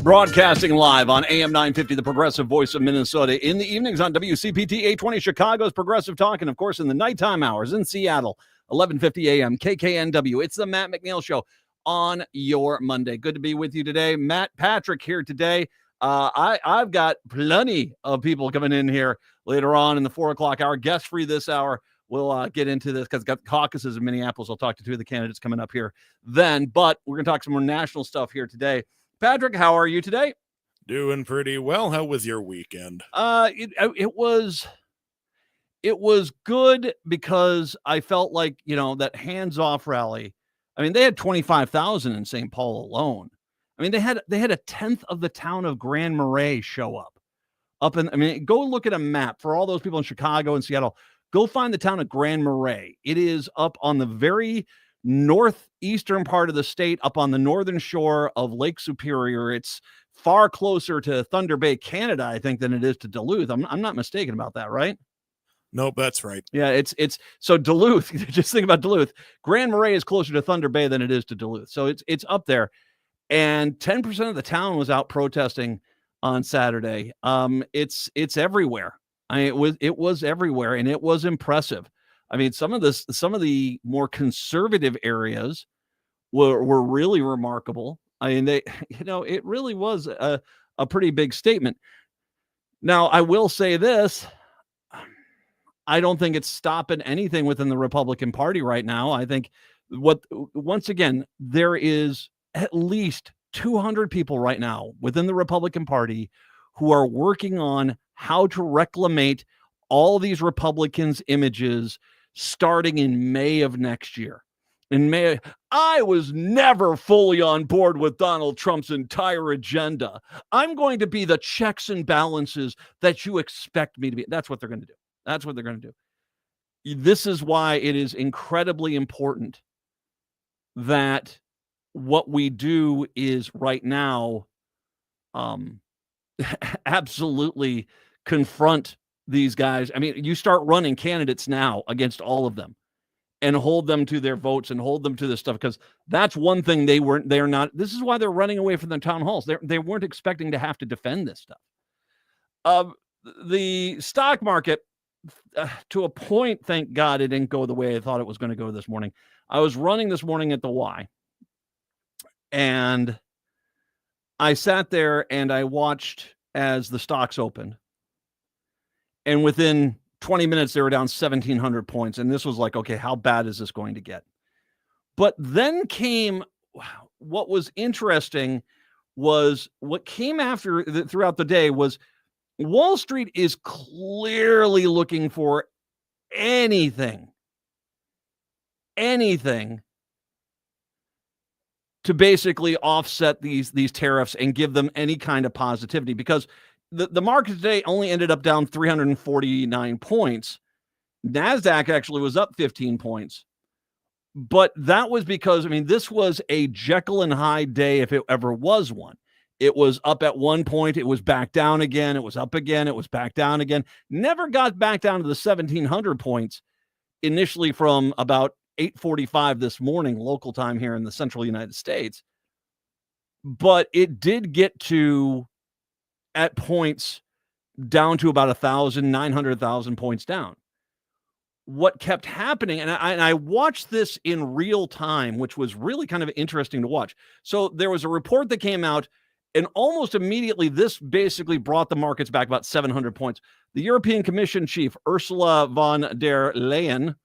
Broadcasting live on AM 950, the progressive voice of Minnesota. In the evenings on WCPT 820, Chicago's Progressive Talk. And, of course, in the nighttime hours in Seattle, 1150 AM, KKNW. It's the Matt McNeil Show on your Monday. Good to be with you today. Matt Patrick here today. I've got plenty of people coming in here later on in the 4 o'clock hour. Guest free this hour. We'll get into this because got caucuses in Minneapolis. I'll talk to two of the candidates coming up here then. But we're going to talk some more national stuff here today. Patrick, how are you today? Doing pretty well. How was your weekend? It was good because I felt like, that hands-off rally. I mean, they had 25,000 in St. Paul alone. I mean, they had a tenth of the town of Grand Marais show up. Go look at a map for all those people in Chicago and Seattle. Go find the town of Grand Marais. It is up on the very northeastern part of the state, up on the northern shore of Lake Superior. It's far closer to Thunder Bay, Canada, I think, than it is to Duluth. I'm not mistaken about that, right? Nope, that's right. Yeah, it's so Duluth. Just think about Duluth. Grand Marais is closer to Thunder Bay than it is to Duluth, so it's up there. And 10% of the town was out protesting on Saturday. It's everywhere. It was everywhere, and it was impressive. I mean, some of the more conservative areas were really remarkable. I mean, it really was a pretty big statement. Now, I will say this. I don't think it's stopping anything within the Republican Party right now. I think once again, there is at least 200 people right now within the Republican Party who are working on how to reclaimate all these Republicans' images starting in May of next year. In May, I was never fully on board with Donald Trump's entire agenda. I'm going to be the checks and balances that you expect me to be. That's what they're going to do. That's what they're going to do. This is why it is incredibly important that what we do is right now absolutely confront these guys. I mean, you start running candidates now against all of them and hold them to their votes and hold them to this stuff, because that's one thing they're not. This is why they're running away from the town halls. They weren't expecting to have to defend this stuff. The stock market, to a point, thank God it didn't go the way I thought it was going to go this morning. I was running this morning at the Y, and I sat there and I watched as the stocks opened. And within 20 minutes, they were down 1,700 points. And this was like, okay, how bad is this going to get? But then came what was interesting was what came after throughout the day was Wall Street is clearly looking for anything to basically offset these tariffs and give them any kind of positivity, because the market today only ended up down 349 points. NASDAQ actually was up 15 points. But that was because, this was a Jekyll and Hyde day if it ever was one. It was up at one point. It was back down again. It was up again. It was back down again. Never got back down to the 1,700 points initially from about 8:45 this morning, local time here in the central United States. But it did get to, at points, down to about 900,000 points down. What kept happening, and I watched this in real time, which was really kind of interesting to watch. So there was a report that came out, and almost immediately this basically brought the markets back about 700 points. The European Commission chief, Ursula von der Leyen,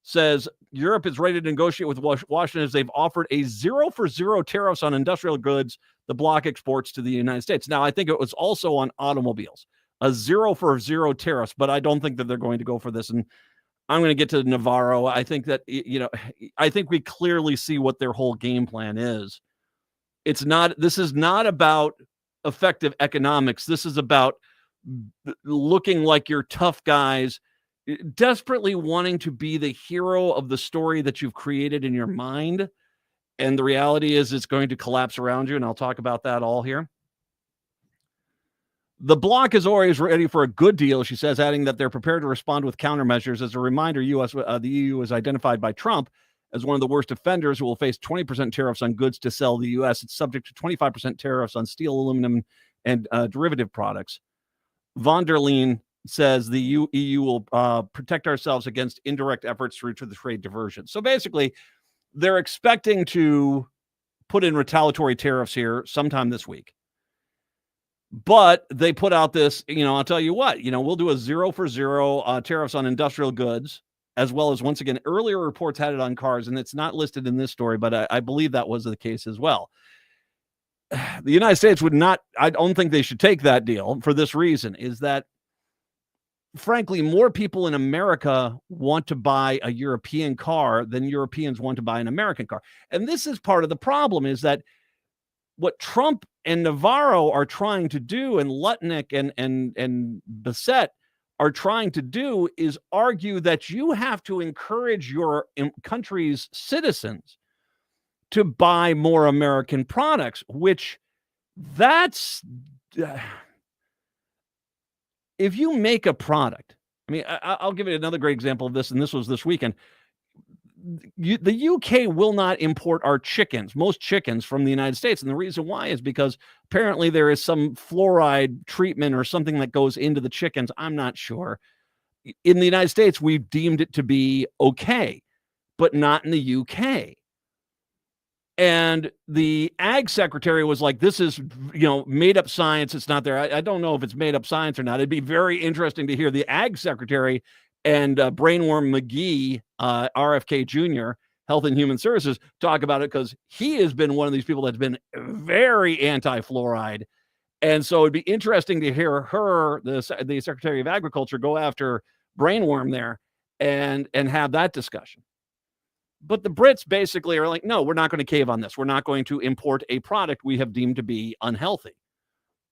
says Europe is ready to negotiate with Washington as they've offered a 0-for-0 tariffs on industrial goods the bloc exports to the United States. Now, I think it was also on automobiles, a 0-for-0 tariffs, but I don't think that they're going to go for this. And I'm going to get to Navarro. I think that, I think we clearly see what their whole game plan is. This is not about effective economics. This is about looking like you're tough guys, desperately wanting to be the hero of the story that you've created in your mind. And the reality is it's going to collapse around you. And I'll talk about that all here. The bloc is always ready for a good deal, she says, adding that they're prepared to respond with countermeasures. As a reminder, the EU was identified by Trump as one of the worst offenders who will face 20% tariffs on goods to sell the U.S. It's subject to 25% tariffs on steel, aluminum, and derivative products. Von der Leyen says the EU will protect ourselves against indirect efforts through to the trade diversion. So basically, they're expecting to put in retaliatory tariffs here sometime this week. But they put out this, I'll tell you what, we'll do a 0 for 0 tariffs on industrial goods, as well as, once again, earlier reports had it on cars, and it's not listed in this story, but I believe that was the case as well. The United States would not, I don't think they should take that deal for this reason, is that, frankly, more people in America want to buy a European car than Europeans want to buy an American car. And this is part of the problem, is that what Trump and Navarro are trying to do, and Lutnick and Bassett are trying to do, is argue that you have to encourage your country's citizens to buy more American products, which that's if you make a product. I mean, I'll give you another great example of this, and this was this weekend. The UK will not import our chickens, most chickens, from the United States. And the reason why is because apparently there is some fluoride treatment or something that goes into the chickens. I'm not sure. In the United States, we've deemed it to be okay, but not in the UK. And the ag secretary was like, this is, made up science. It's not there. I don't know if it's made up science or not. It'd be very interesting to hear the ag secretary and Brainworm McGee, RFK Jr., Health and Human Services, talk about it, because he has been one of these people that's been very anti-fluoride. And so it'd be interesting to hear her, the Secretary of Agriculture, go after Brainworm there and have that discussion. But the Brits basically are like, no, we're not going to cave on this. We're not going to import a product we have deemed to be unhealthy.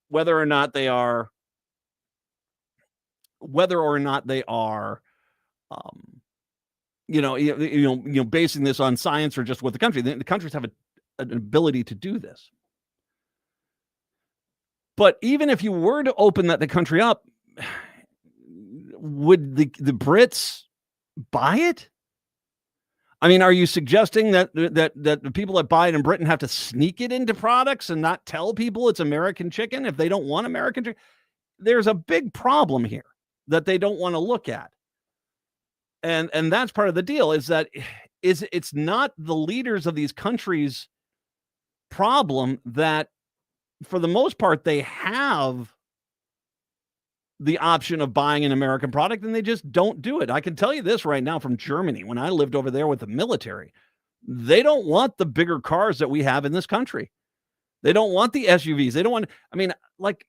Whether or not they are basing this on science or just what the countries have an ability to do this. But even if you were to open the country up, would the Brits buy it? I mean, are you suggesting that the people that buy it in Britain have to sneak it into products and not tell people it's American chicken if they don't want American chicken? There's a big problem here that they don't want to look at. And that's part of the deal, is that it's not the leaders of these countries' problem that, for the most part, they have the option of buying an American product, and they just don't do it. I can tell you this right now from Germany. When I lived over there with the military, they don't want the bigger cars that we have in this country. They don't want the SUVs. They don't want, like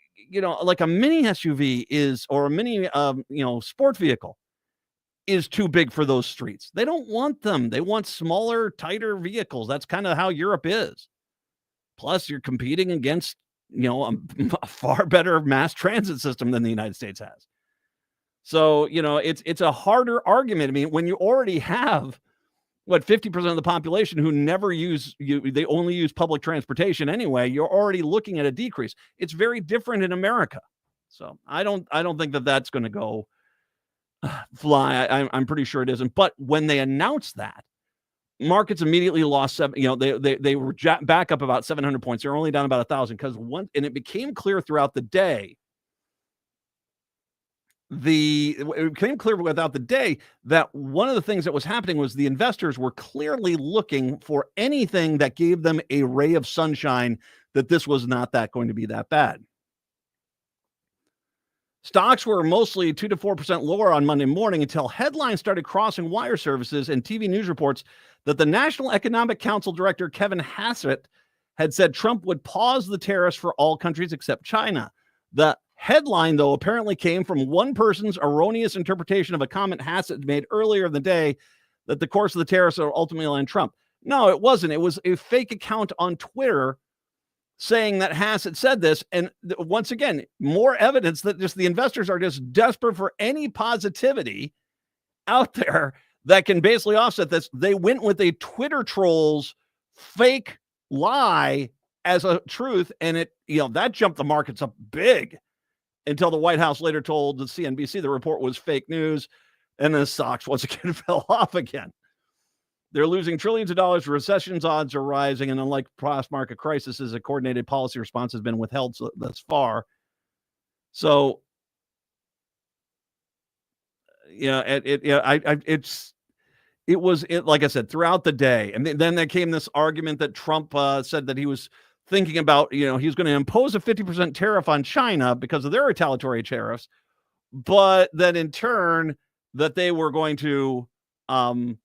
a mini SUV is, or a mini, sport vehicle is too big for those streets. They don't want them. They want smaller, tighter vehicles. That's kind of how Europe is. Plus, you're competing against, a far better mass transit system than the United States has. So, it's a harder argument. I mean, when you already have 50% of the population who never they only use public transportation anyway, you're already looking at a decrease. It's very different in America. So I don't think that that's going to go fly. I'm pretty sure it isn't. But when they announced that, markets immediately lost they were back up about 700 points. They're only down about 1,000 and it became clear throughout the day. It became clear without the day that one of the things that was happening was the investors were clearly looking for anything that gave them a ray of sunshine that this was not going to be that bad. Stocks were mostly 2 to 4% lower on Monday morning until headlines started crossing wire services and TV news reports that the National Economic Council Director Kevin Hassett had said Trump would pause the tariffs for all countries except China. The headline, though, apparently came from one person's erroneous interpretation of a comment Hassett made earlier in the day that the course of the tariffs are ultimately on Trump. No, it wasn't. It was a fake account on Twitter saying that Hassett said this. And once again, more evidence that just the investors are just desperate for any positivity out there that can basically offset this. They went with a Twitter troll's fake lie as a truth. And it, that jumped the markets up big until the White House later told the CNBC the report was fake news. And then stocks once again fell off again. They're losing trillions of dollars. Recession's odds are rising. And unlike past market crises, a coordinated policy response has been withheld thus far. So, like I said, throughout the day. And then there came this argument that Trump said that he was thinking about, he was going to impose a 50% tariff on China because of their retaliatory tariffs. But then in turn, that they were going to in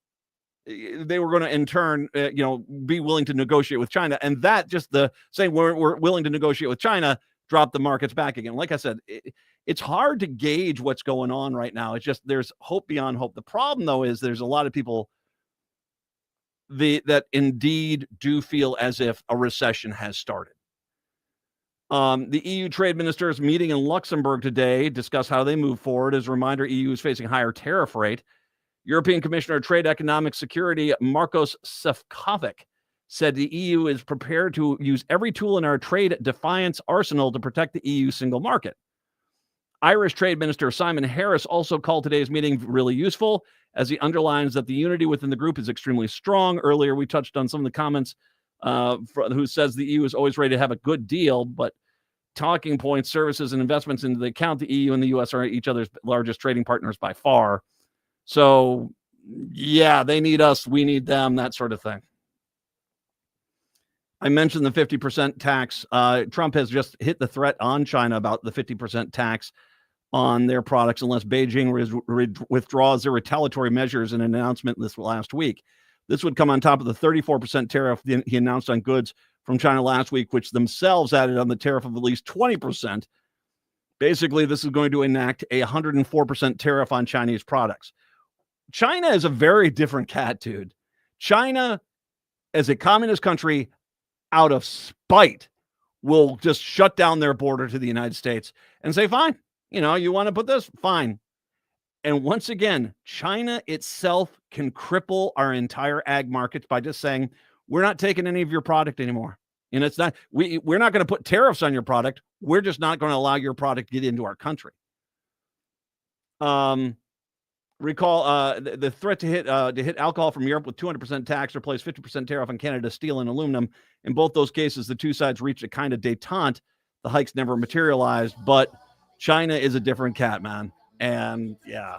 turn, be willing to negotiate with China. And that just the saying we're willing to negotiate with China dropped the markets back again. Like I said, it's hard to gauge what's going on right now. It's just there's hope beyond hope. The problem, though, is there's a lot of people that indeed do feel as if a recession has started. The EU trade ministers meeting in Luxembourg today discuss how they move forward. As a reminder, EU is facing higher tariff rate. European Commissioner of Trade Economic Security, Marcos Sefcovic, said the EU is prepared to use every tool in our trade defiance arsenal to protect the EU single market. Irish Trade Minister Simon Harris also called today's meeting really useful, as he underlines that the unity within the group is extremely strong. Earlier, we touched on some of the comments who says the EU is always ready to have a good deal, but talking points, services, and investments into the account, the EU and the U.S. are each other's largest trading partners by far. So, yeah, they need us, we need them, that sort of thing. I mentioned the 50% tax. Trump has just hit the threat on China about the 50% tax on their products unless Beijing withdraws their retaliatory measures in an announcement this last week. This would come on top of the 34% tariff he announced on goods from China last week, which themselves added on the tariff of at least 20%. Basically, this is going to enact a 104% tariff on Chinese products. China is a very different cat, dude. China, as a communist country, out of spite, will just shut down their border to the United States and say, fine, you want to put this? Fine. And once again, China itself can cripple our entire ag markets by just saying, we're not taking any of your product anymore. And it's not, we're not going to put tariffs on your product. We're just not going to allow your product to get into our country. Recall the threat to hit alcohol from Europe with 200% tax, replace 50% tariff on Canada's steel and aluminum. In both those cases, the two sides reached a kind of detente. The hikes never materialized, but China is a different cat, man. And yeah,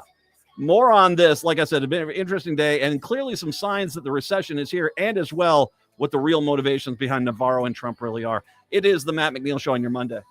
more on this. Like I said, it's been an interesting day, and clearly some signs that the recession is here, and as well what the real motivations behind Navarro and Trump really are. It is the Matt McNeil Show on your Monday.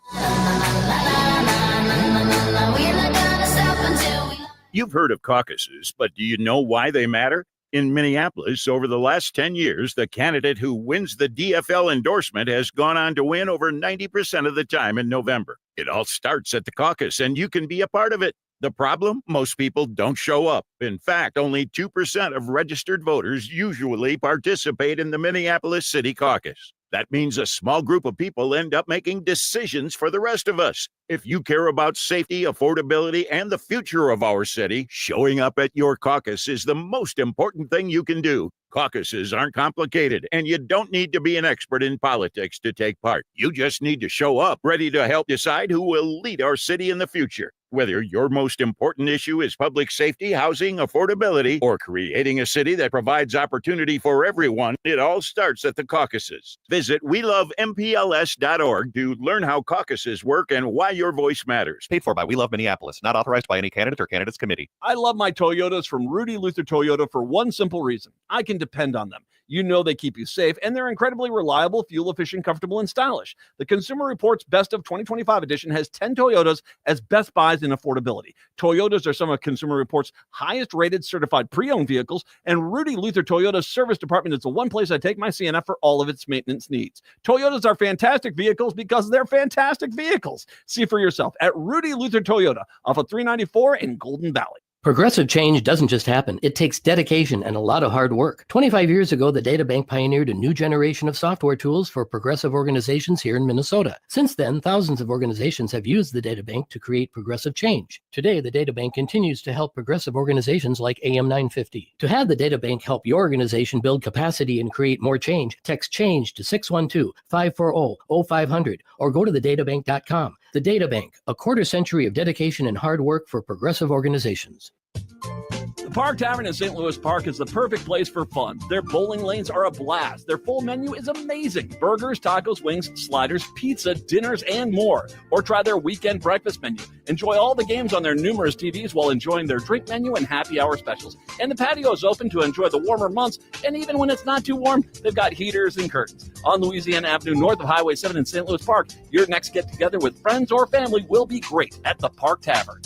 You've heard of caucuses, but do you know why they matter? In Minneapolis, over the last 10 years, the candidate who wins the DFL endorsement has gone on to win over 90% of the time in November. It all starts at the caucus, and you can be a part of it. The problem? Most people don't show up. In fact, only 2% of registered voters usually participate in the Minneapolis City Caucus. That means a small group of people end up making decisions for the rest of us. If you care about safety, affordability, and the future of our city, showing up at your caucus is the most important thing you can do. Caucuses aren't complicated, and you don't need to be an expert in politics to take part. You just need to show up, ready to help decide who will lead our city in the future. Whether your most important issue is public safety, housing, affordability, or creating a city that provides opportunity for everyone, it all starts at the caucuses. Visit WeLoveMPLS.org to learn how caucuses work and why your voice matters. Paid for by We Love Minneapolis. Not authorized by any candidate or candidates committee. I love my Toyotas from Rudy Luther Toyota for one simple reason. I can depend on them. You know they keep you safe, and they're incredibly reliable, fuel-efficient, comfortable, and stylish. The Consumer Reports Best of 2025 edition has 10 Toyotas as best buys in affordability. Toyotas are some of Consumer Reports' highest-rated certified pre-owned vehicles, and Rudy Luther Toyota's service department is the one place I take my Sienna for all of its maintenance needs. Toyotas are fantastic vehicles because they're fantastic vehicles. See for yourself at Rudy Luther Toyota off of 394 in Golden Valley. Progressive change doesn't just happen. It takes dedication and a lot of hard work. 25 years ago, the DataBank pioneered a new generation of software tools for progressive organizations here in Minnesota. Since then, thousands of organizations have used the DataBank to create progressive change. Today, the DataBank continues to help progressive organizations like AM 950. To have the DataBank help your organization build capacity and create more change, text CHANGE to 612-540-0500 or go to thedatabank.com. The DataBank, a quarter century of dedication and hard work for progressive organizations. The Park Tavern in St. Louis Park is the perfect place for fun. Their bowling lanes are a blast. Their full menu is amazing. Burgers, tacos, wings, sliders, pizza, dinners, and more. Or try their weekend breakfast menu. Enjoy all the games on their numerous TVs while enjoying their drink menu and happy hour specials. And the patio is open to enjoy the warmer months, and even when it's not too warm, they've got heaters and curtains. On Louisiana Avenue, north of Highway 7 in St. Louis Park, your next get-together with friends or family will be great at the Park Tavern.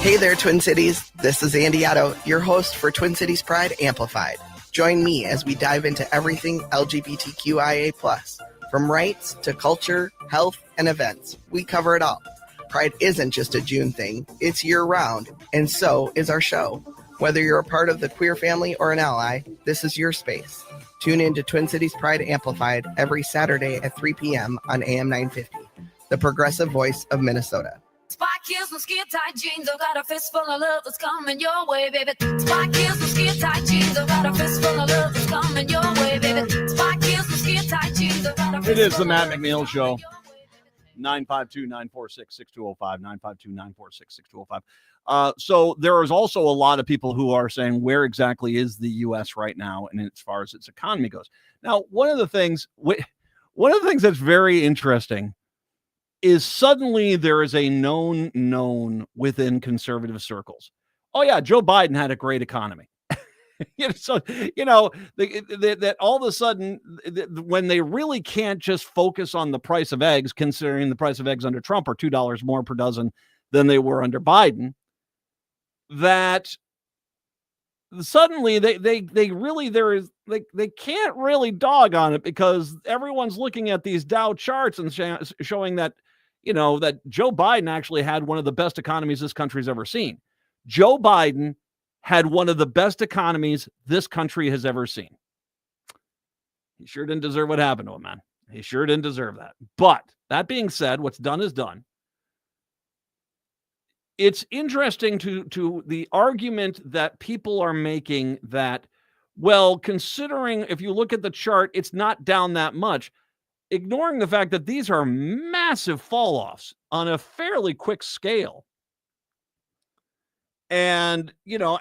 Hey there, Twin Cities. This is Andy Otto, your host for Twin Cities Pride Amplified. Join me as we dive into everything LGBTQIA+. From rights to culture, health, and events, we cover it all. Pride isn't just a June thing, it's year-round, and so is our show. Whether you're a part of the queer family or an ally, this is your space. Tune in to Twin Cities Pride Amplified every Saturday at 3 p.m. on AM 950, the progressive voice of Minnesota. Spike heels and skin tight jeans. I got a fistful of love that's coming your way, baby. Spike heels and skin tight jeans. I got a fistful of love that's coming your way, baby. Spike heels and skin tight jeans. I got a It is the Matt McNeil Show. 952-946-6205. 952-946-6205. So there is also a lot of people who are saying, where exactly is the U.S. right now, and as far as its economy goes? Now, one of the things that's very interesting is suddenly there is a known within conservative circles. Oh yeah, Joe Biden had a great economy. That all of a sudden, when they really can't just focus on the price of eggs, considering the price of eggs under Trump are $2 more per dozen than they were under Biden, that suddenly they can't really dog on it, because everyone's looking at these Dow charts and showing that, that Joe Biden actually had one of the best economies this country's ever seen. Joe Biden had one of the best economies this country has ever seen. He sure didn't deserve what happened to him, man. He sure didn't deserve that. But that being said, what's done is done. It's interesting to the argument that people are making that, well, considering if you look at the chart, it's not down that much, ignoring the fact that these are massive fall-offs on a fairly quick scale. And,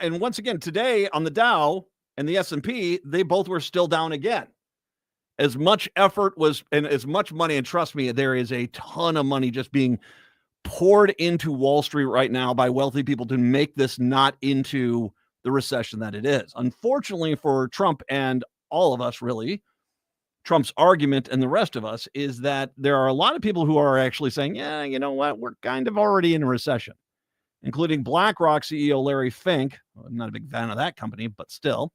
and once again, today on the Dow and the S&P, they both were still down again. As much effort was, and as much money, and trust me, there is a ton of money just being poured into Wall Street right now by wealthy people to make this not into the recession that it is. Unfortunately for Trump and all of us, really, Trump's argument and the rest of us is that there are a lot of people who are actually saying, yeah, you know what, we're kind of already in a recession, including BlackRock CEO Larry Fink. I'm not a big fan of that company, but still.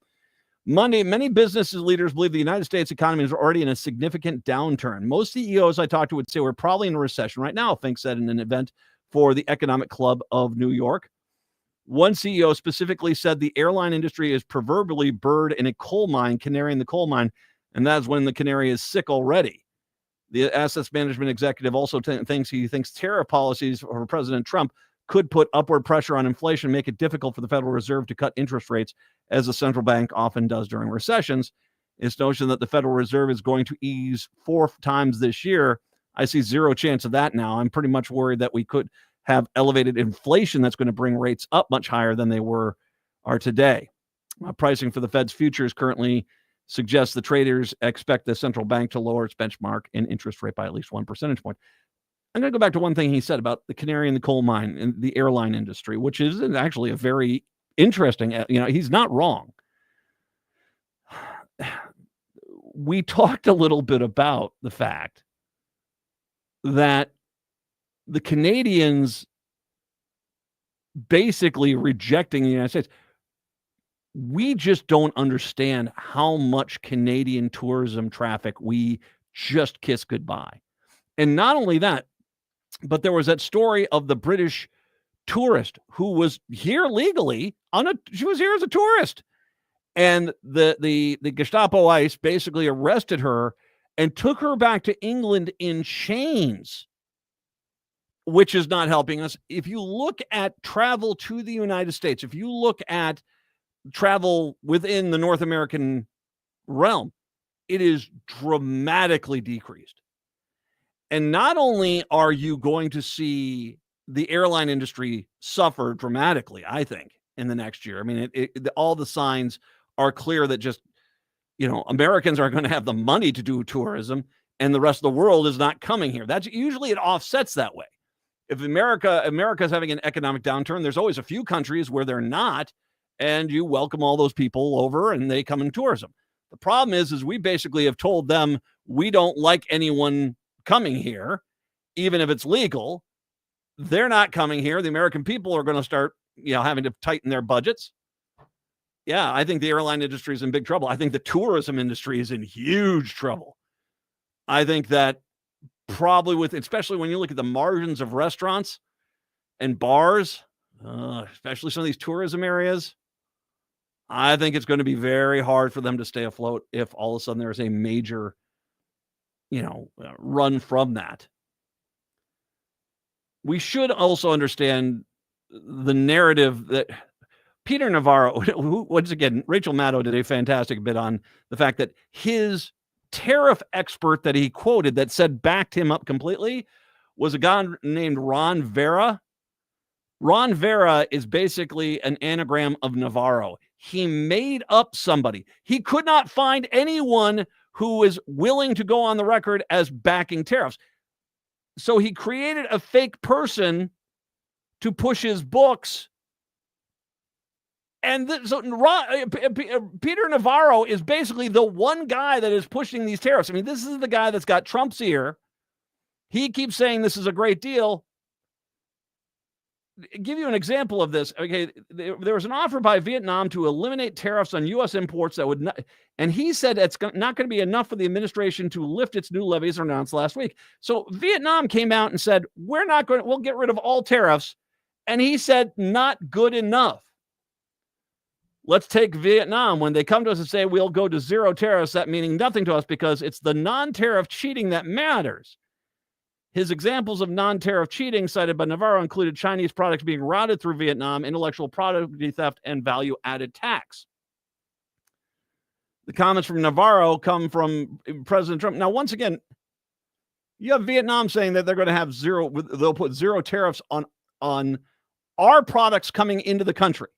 Monday, many business leaders believe the United States economy is already in a significant downturn. Most CEOs I talked to would say we're probably in a recession right now, Fink said in an event for the Economic Club of New York. One CEO specifically said the airline industry is proverbially bird in a coal mine, canary in the coal mine, and that's when the canary is sick already. The assets management executive also thinks tariff policies for President Trump could put upward pressure on inflation, make it difficult for the Federal Reserve to cut interest rates, as the central bank often does during recessions. This notion that the Federal Reserve is going to ease 4 times this year, I see zero chance of that now. I'm pretty much worried that we could have elevated inflation that's going to bring rates up much higher than they are today. Pricing for the Fed's futures currently suggests the traders expect the central bank to lower its benchmark and interest rate by at least 1 percentage point. I'm going to go back to one thing he said about the canary in the coal mine and the airline industry, which is actually a very interesting, he's not wrong. We talked a little bit about the fact that the Canadians basically rejecting the United States, we just don't understand how much Canadian tourism traffic we just kiss goodbye. And not only that, but there was that story of the British tourist who was here legally she was here as a tourist, and the Gestapo ICE basically arrested her and took her back to England in chains, which is not helping us. If you look at travel to the United States, if you look at travel within the North American realm, it is dramatically decreased. And not only are you going to see the airline industry suffer dramatically, I think, in the next year. I mean, all the signs are clear that just, Americans aren't going to have the money to do tourism, and the rest of the world is not coming here. That's usually, it offsets that way. If America's having an economic downturn, there's always a few countries where they're not, and you welcome all those people over and they come in tourism. The problem is we basically have told them we don't like anyone coming here, even if it's legal. They're not coming here. The American people are going to start, having to tighten their budgets. Yeah, I think the airline industry is in big trouble. I think the tourism industry is in huge trouble. I think that probably especially when you look at the margins of restaurants and bars, especially some of these tourism areas, I think it's going to be very hard for them to stay afloat if all of a sudden there's a major, run from that. We should also understand the narrative that Peter Navarro, who, once again, Rachel Maddow did a fantastic bit on the fact that his tariff expert that he quoted that said backed him up completely was a guy named Ron Vera. Ron Vera is basically an anagram of Navarro. He made up somebody. He could not find anyone who was willing to go on the record as backing tariffs. So he created a fake person to push his books. And Peter Navarro is basically the one guy that is pushing these tariffs. I mean, this is the guy that's got Trump's ear. He keeps saying this is a great deal. Give you an example of this. Okay, there was an offer by Vietnam to eliminate tariffs on U.S. imports that would not, and he said it's not going to be enough for the administration to lift its new levies announced last week. So Vietnam came out and said, we'll get rid of all tariffs. And he said, not good enough. Let's take Vietnam. When they come to us and say we'll go to zero tariffs, that meaning nothing to us because it's the non-tariff cheating that matters. His examples of non-tariff cheating cited by Navarro included Chinese products being routed through Vietnam, intellectual property theft, and value-added tax. The comments from Navarro come from President Trump. Now, once again, you have Vietnam saying that they're going to have they'll put zero tariffs on our products coming into the country.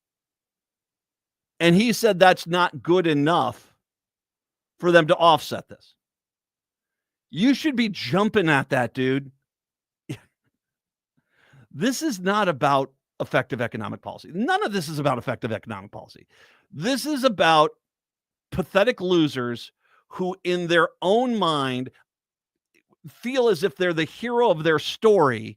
And he said that's not good enough for them to offset this. You should be jumping at that, dude. This is not about effective economic policy. None of this is about effective economic policy. This is about pathetic losers who, in their own mind, feel as if they're the hero of their story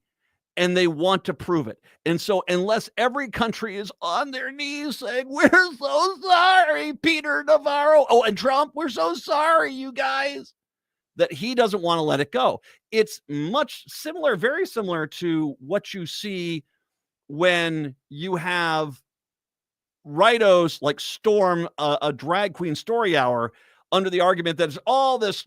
and they want to prove it. And so unless every country is on their knees saying, we're so sorry, Peter Navarro. Oh, and Trump, we're so sorry, you guys. That he doesn't want to let it go. It's much similar, very similar to what you see when you have writos like storm a drag queen story hour under the argument that it's all this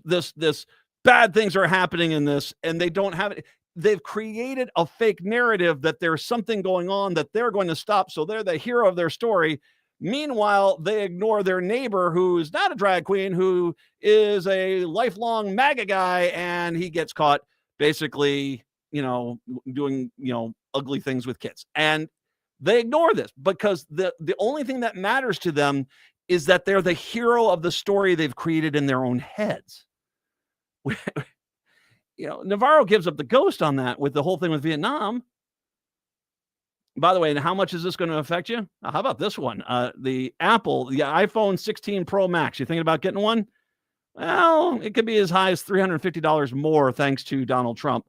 bad things are happening in this, and they don't have it. They've created a fake narrative that there's something going on that they're going to stop, so they're the hero of their story. Meanwhile, they ignore their neighbor who's not a drag queen, who is a lifelong MAGA guy, and he gets caught basically, doing, ugly things with kids. And they ignore this because the only thing that matters to them is that they're the hero of the story they've created in their own heads. Navarro gives up the ghost on that with the whole thing with Vietnam. By the way, and how much is this going to affect you? How about this one? The iPhone 16 Pro Max. You thinking about getting one? Well, it could be as high as $350 more thanks to Donald Trump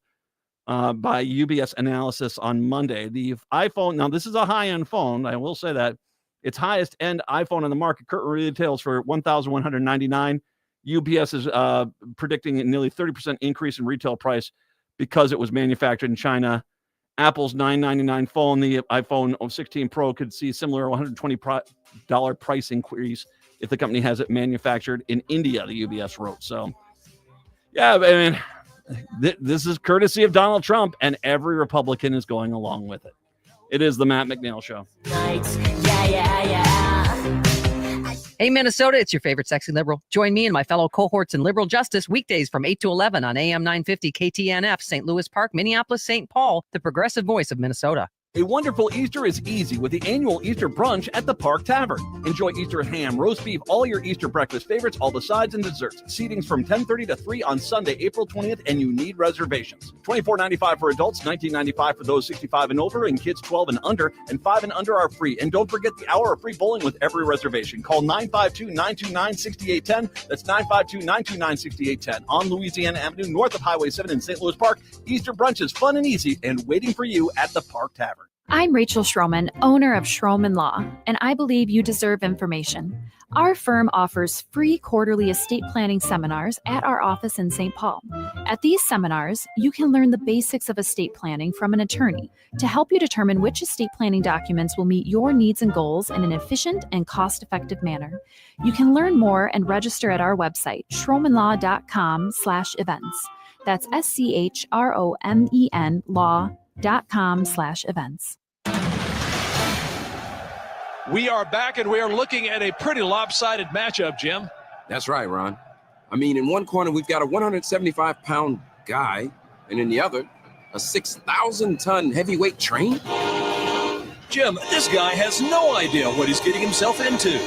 by UBS analysis on Monday. The iPhone, now this is a high-end phone, I will say that. Its highest-end iPhone on the market currently retails for $1,199. UBS is predicting a nearly 30% increase in retail price because it was manufactured in China. Apple's $999 phone, the iPhone 16 Pro, could see similar $120 price increase if the company has it manufactured in India, the UBS wrote. So, yeah, I mean, this is courtesy of Donald Trump, and every Republican is going along with it. It is the Matt McNeil Show. Yeah. Hey, Minnesota, it's your favorite sexy liberal. Join me and my fellow cohorts in liberal justice weekdays from 8 to 11 on AM 950 KTNF, St. Louis Park, Minneapolis, St. Paul, the progressive voice of Minnesota. A wonderful Easter is easy with the annual Easter brunch at the Park Tavern. Enjoy Easter ham, roast beef, all your Easter breakfast favorites, all the sides and desserts. Seating's from 10:30 to 3 on Sunday, April 20th, and you need reservations. $24.95 for adults, $19.95 for those 65 and over, and kids 12 and under, and 5 and under are free. And don't forget the hour of free bowling with every reservation. Call 952-929-6810. That's 952-929-6810 on Louisiana Avenue, north of Highway 7 in St. Louis Park. Easter brunch is fun and easy and waiting for you at the Park Tavern. I'm Rachel Schroman, owner of Schroman Law, and I believe you deserve information. Our firm offers free quarterly estate planning seminars at our office in St. Paul. At these seminars, you can learn the basics of estate planning from an attorney to help you determine which estate planning documents will meet your needs and goals in an efficient and cost-effective manner. You can learn more and register at our website, schromenlaw.com/events. That's SCHROMEN law.com/events. We are back, and we are looking at a pretty lopsided matchup, Jim. That's right, Ron. I mean, in one corner, we've got a 175-pound guy, and in the other, a 6,000-ton heavyweight train. Jim, this guy has no idea what he's getting himself into.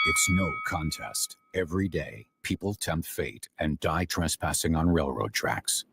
It's no contest. Every day, people tempt fate and die trespassing on railroad tracks.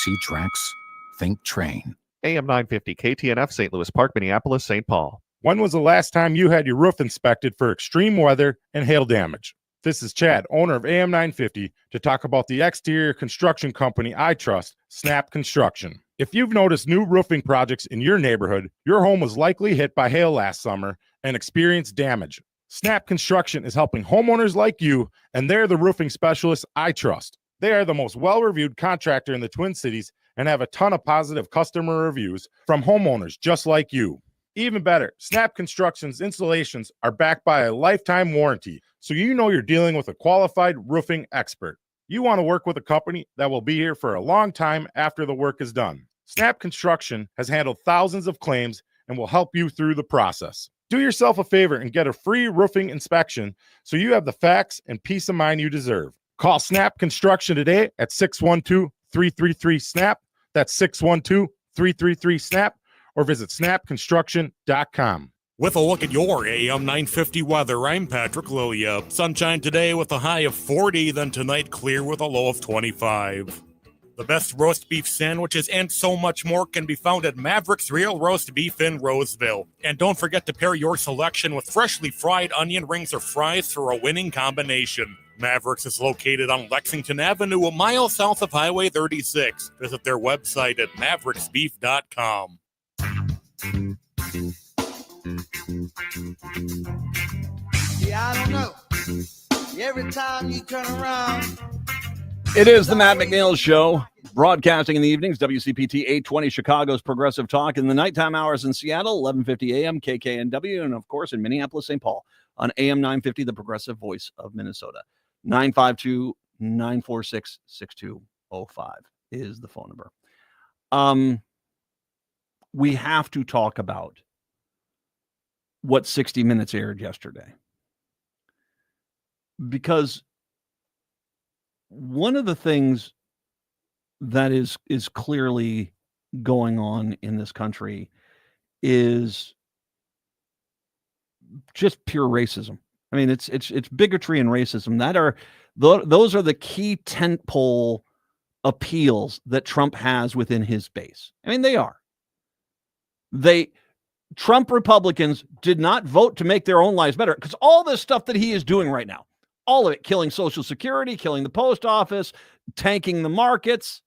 See tracks? Think train. AM 950 KTNF, St. Louis Park, Minneapolis, St. Paul. When was the last time you had your roof inspected for extreme weather and hail damage? This is Chad, owner of AM 950, to talk about the exterior construction company I trust, Snap Construction. If you've noticed new roofing projects in your neighborhood, your home was likely hit by hail last summer and experienced damage. Snap Construction is helping homeowners like you, and they're the roofing specialists I trust. They are the most well-reviewed contractor in the Twin Cities and have a ton of positive customer reviews from homeowners just like you. Even better, Snap Construction's installations are backed by a lifetime warranty, so you know you're dealing with a qualified roofing expert. You want to work with a company that will be here for a long time after the work is done. Snap Construction has handled thousands of claims and will help you through the process. Do yourself a favor and get a free roofing inspection so you have the facts and peace of mind you deserve. Call Snap Construction today at 612-333-SNAP. That's 612-333-SNAP, or visit snapconstruction.com. With a look at your AM 950 weather, I'm Patrick Lilia. Sunshine today with a high of 40, then tonight clear with a low of 25. The best roast beef sandwiches and so much more can be found at Maverick's Real Roast Beef in Roseville. And don't forget to pair your selection with freshly fried onion rings or fries for a winning combination. Mavericks is located on Lexington Avenue, a mile south of Highway 36. Visit their website at mavericksbeef.com. Yeah, I don't know. Every time you turn around. It is the Matt McNeil Show, broadcasting in the evenings, WCPT 820, Chicago's Progressive Talk, in the nighttime hours in Seattle, 11:50 a.m., KKNW, and, of course, in Minneapolis, St. Paul, on AM 950, the Progressive Voice of Minnesota. 952-946-6205 is the phone number. We have to talk about what 60 Minutes aired yesterday, because one of the things that is clearly going on in this country is just pure racism. I mean, it's bigotry and racism those are the key tentpole appeals that Trump has within his base. I mean, they are. Trump Republicans did not vote to make their own lives better, because all this stuff that he is doing right now, all of it, killing Social Security, killing the post office, tanking the markets,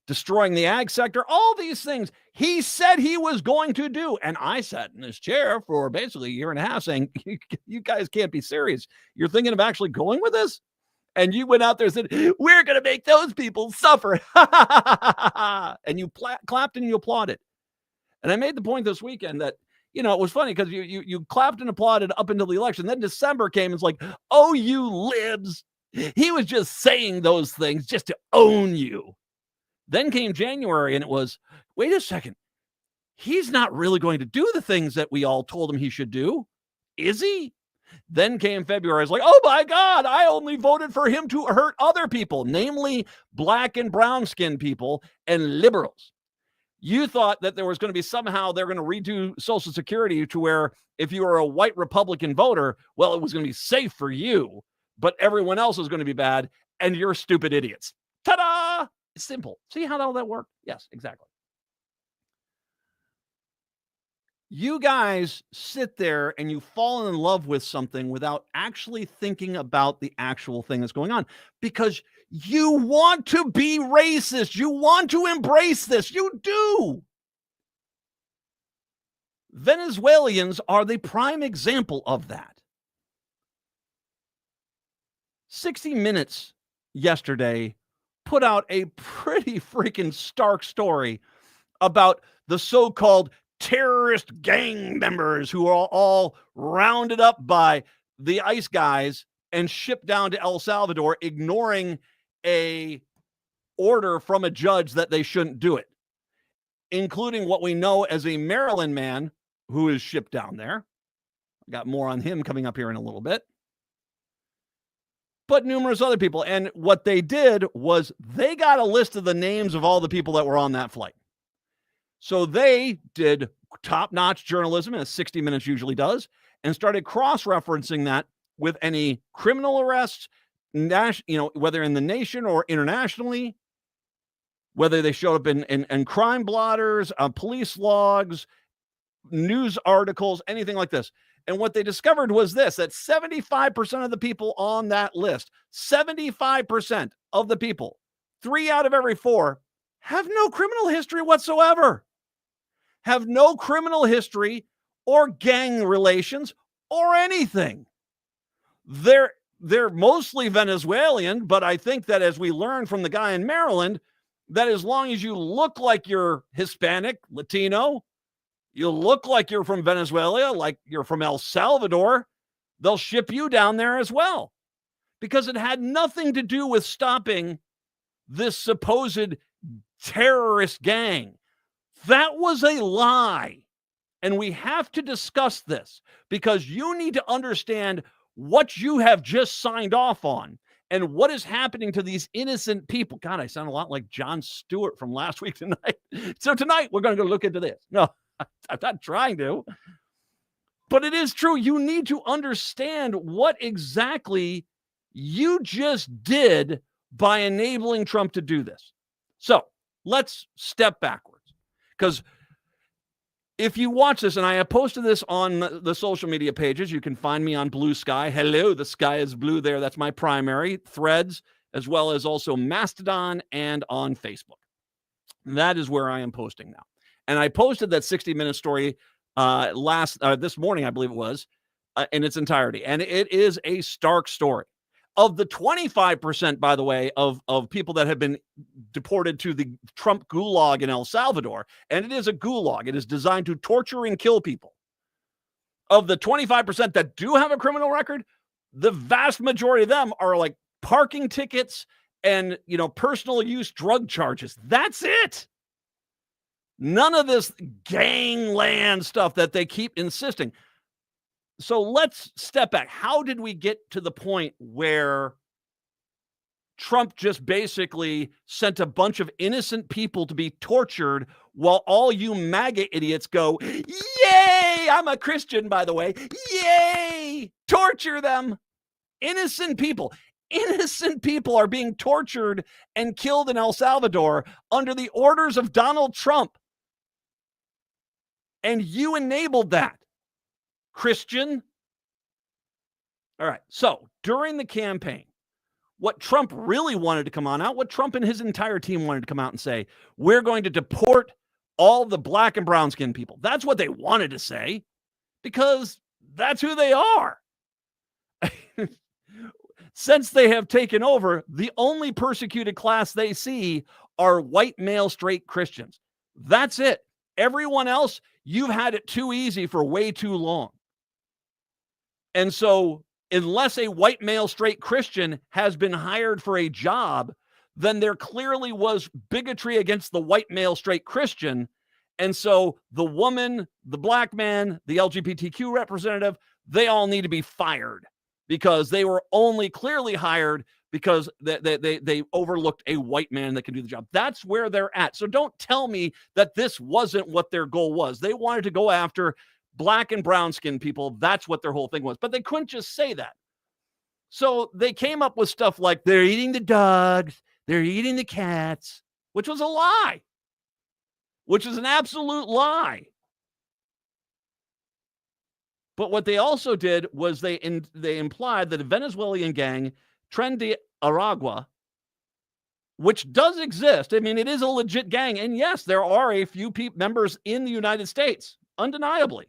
destroying the ag sector, all these things he said he was going to do. And I sat in this chair for basically a year and a half saying, you guys can't be serious. You're thinking of actually going with this? And you went out there and said, we're going to make those people suffer. And you clapped and you applauded. And I made the point this weekend that, it was funny because you clapped and applauded up until the election. Then December came and it's like, oh, you libs. He was just saying those things just to own you. Then came January and it was, wait a second. He's not really going to do the things that we all told him he should do. Is he? Then came February. I was like, oh my God, I only voted for him to hurt other people, namely black and brown skinned people and liberals. You thought that there was going to be somehow they're going to redo Social Security to where if you were a white Republican voter, well, it was going to be safe for you, but everyone else was going to be bad, and you're stupid idiots. Ta-da! It's simple. See how all that worked? Yes, exactly. You guys sit there and you fall in love with something without actually thinking about the actual thing that's going on because you want to be racist. You want to embrace this. You do. Venezuelans are the prime example of that. 60 Minutes yesterday put out a pretty freaking stark story about the so-called terrorist gang members who are all rounded up by the ICE guys and shipped down to El Salvador, ignoring a order from a judge that they shouldn't do it, including what we know as a Maryland man who is shipped down there. I got more on him coming up here in a little bit. But numerous other people. And what they did was they got a list of the names of all the people that were on that flight. So they did top-notch journalism, as 60 Minutes usually does, and started cross-referencing that with any criminal arrests, whether in the nation or internationally, whether they showed up in crime blotters, police logs, news articles, anything like this. And what they discovered was this, that 75% of the people on that list, 75% of the people, 3 out of every 4, have no criminal history whatsoever. Have no criminal history or gang relations or anything. They're mostly Venezuelan, but I think that as we learned from the guy in Maryland, that as long as you look like you're Hispanic, Latino, you look like you're from Venezuela, like you're from El Salvador, they'll ship you down there as well. Because it had nothing to do with stopping this supposed terrorist gang. That was a lie. And we have to discuss this because you need to understand what you have just signed off on and what is happening to these innocent people. God, I sound a lot like Jon Stewart from last week tonight. So tonight we're going to go look into this. No, I'm not trying to. But it is true. You need to understand what exactly you just did by enabling Trump to do this. So let's step backwards. Because if you watch this, and I have posted this on the social media pages, you can find me on Blue Sky. Hello, the sky is blue there. That's my primary. Threads, as well as also Mastodon and on Facebook. That is where I am posting now. And I posted that 60-minute story this morning, I believe it was, in its entirety. And it is a stark story. Of the 25%, by the way, of people that have been deported to the Trump gulag in El Salvador, and it is a gulag, it is designed to torture and kill people. Of the 25% that do have a criminal record, the vast majority of them are like parking tickets and, personal use drug charges. That's it. None of this gangland stuff that they keep insisting. So let's step back. How did we get to the point where Trump just basically sent a bunch of innocent people to be tortured while all you MAGA idiots go, yay, I'm a Christian, by the way. Yay, torture them. Innocent people are being tortured and killed in El Salvador under the orders of Donald Trump. And you enabled that. Christian. All right. So during the campaign, what Trump really wanted to come on out, what Trump and his entire team wanted to come out and say, we're going to deport all the black and brown skinned people. That's what they wanted to say because that's who they are. Since they have taken over, the only persecuted class they see are white male straight Christians. That's it. Everyone else, you've had it too easy for way too long. And so unless a white male straight Christian has been hired for a job, then there clearly was bigotry against the white male straight Christian. And so the woman, the black man, the LGBTQ representative, they all need to be fired because they were only clearly hired because they overlooked a white man that can do the job. That's where they're at. So don't tell me that this wasn't what their goal was. They wanted to go after black and brown skinned people. That's what their whole thing was. But they couldn't just say that. So they came up with stuff like they're eating the dogs, they're eating the cats, which was a lie, which is an absolute lie. But what they also did was they implied that a Venezuelan gang, Tren de Aragua, which does exist. I mean, it is a legit gang. And yes, there are a few members in the United States, undeniably.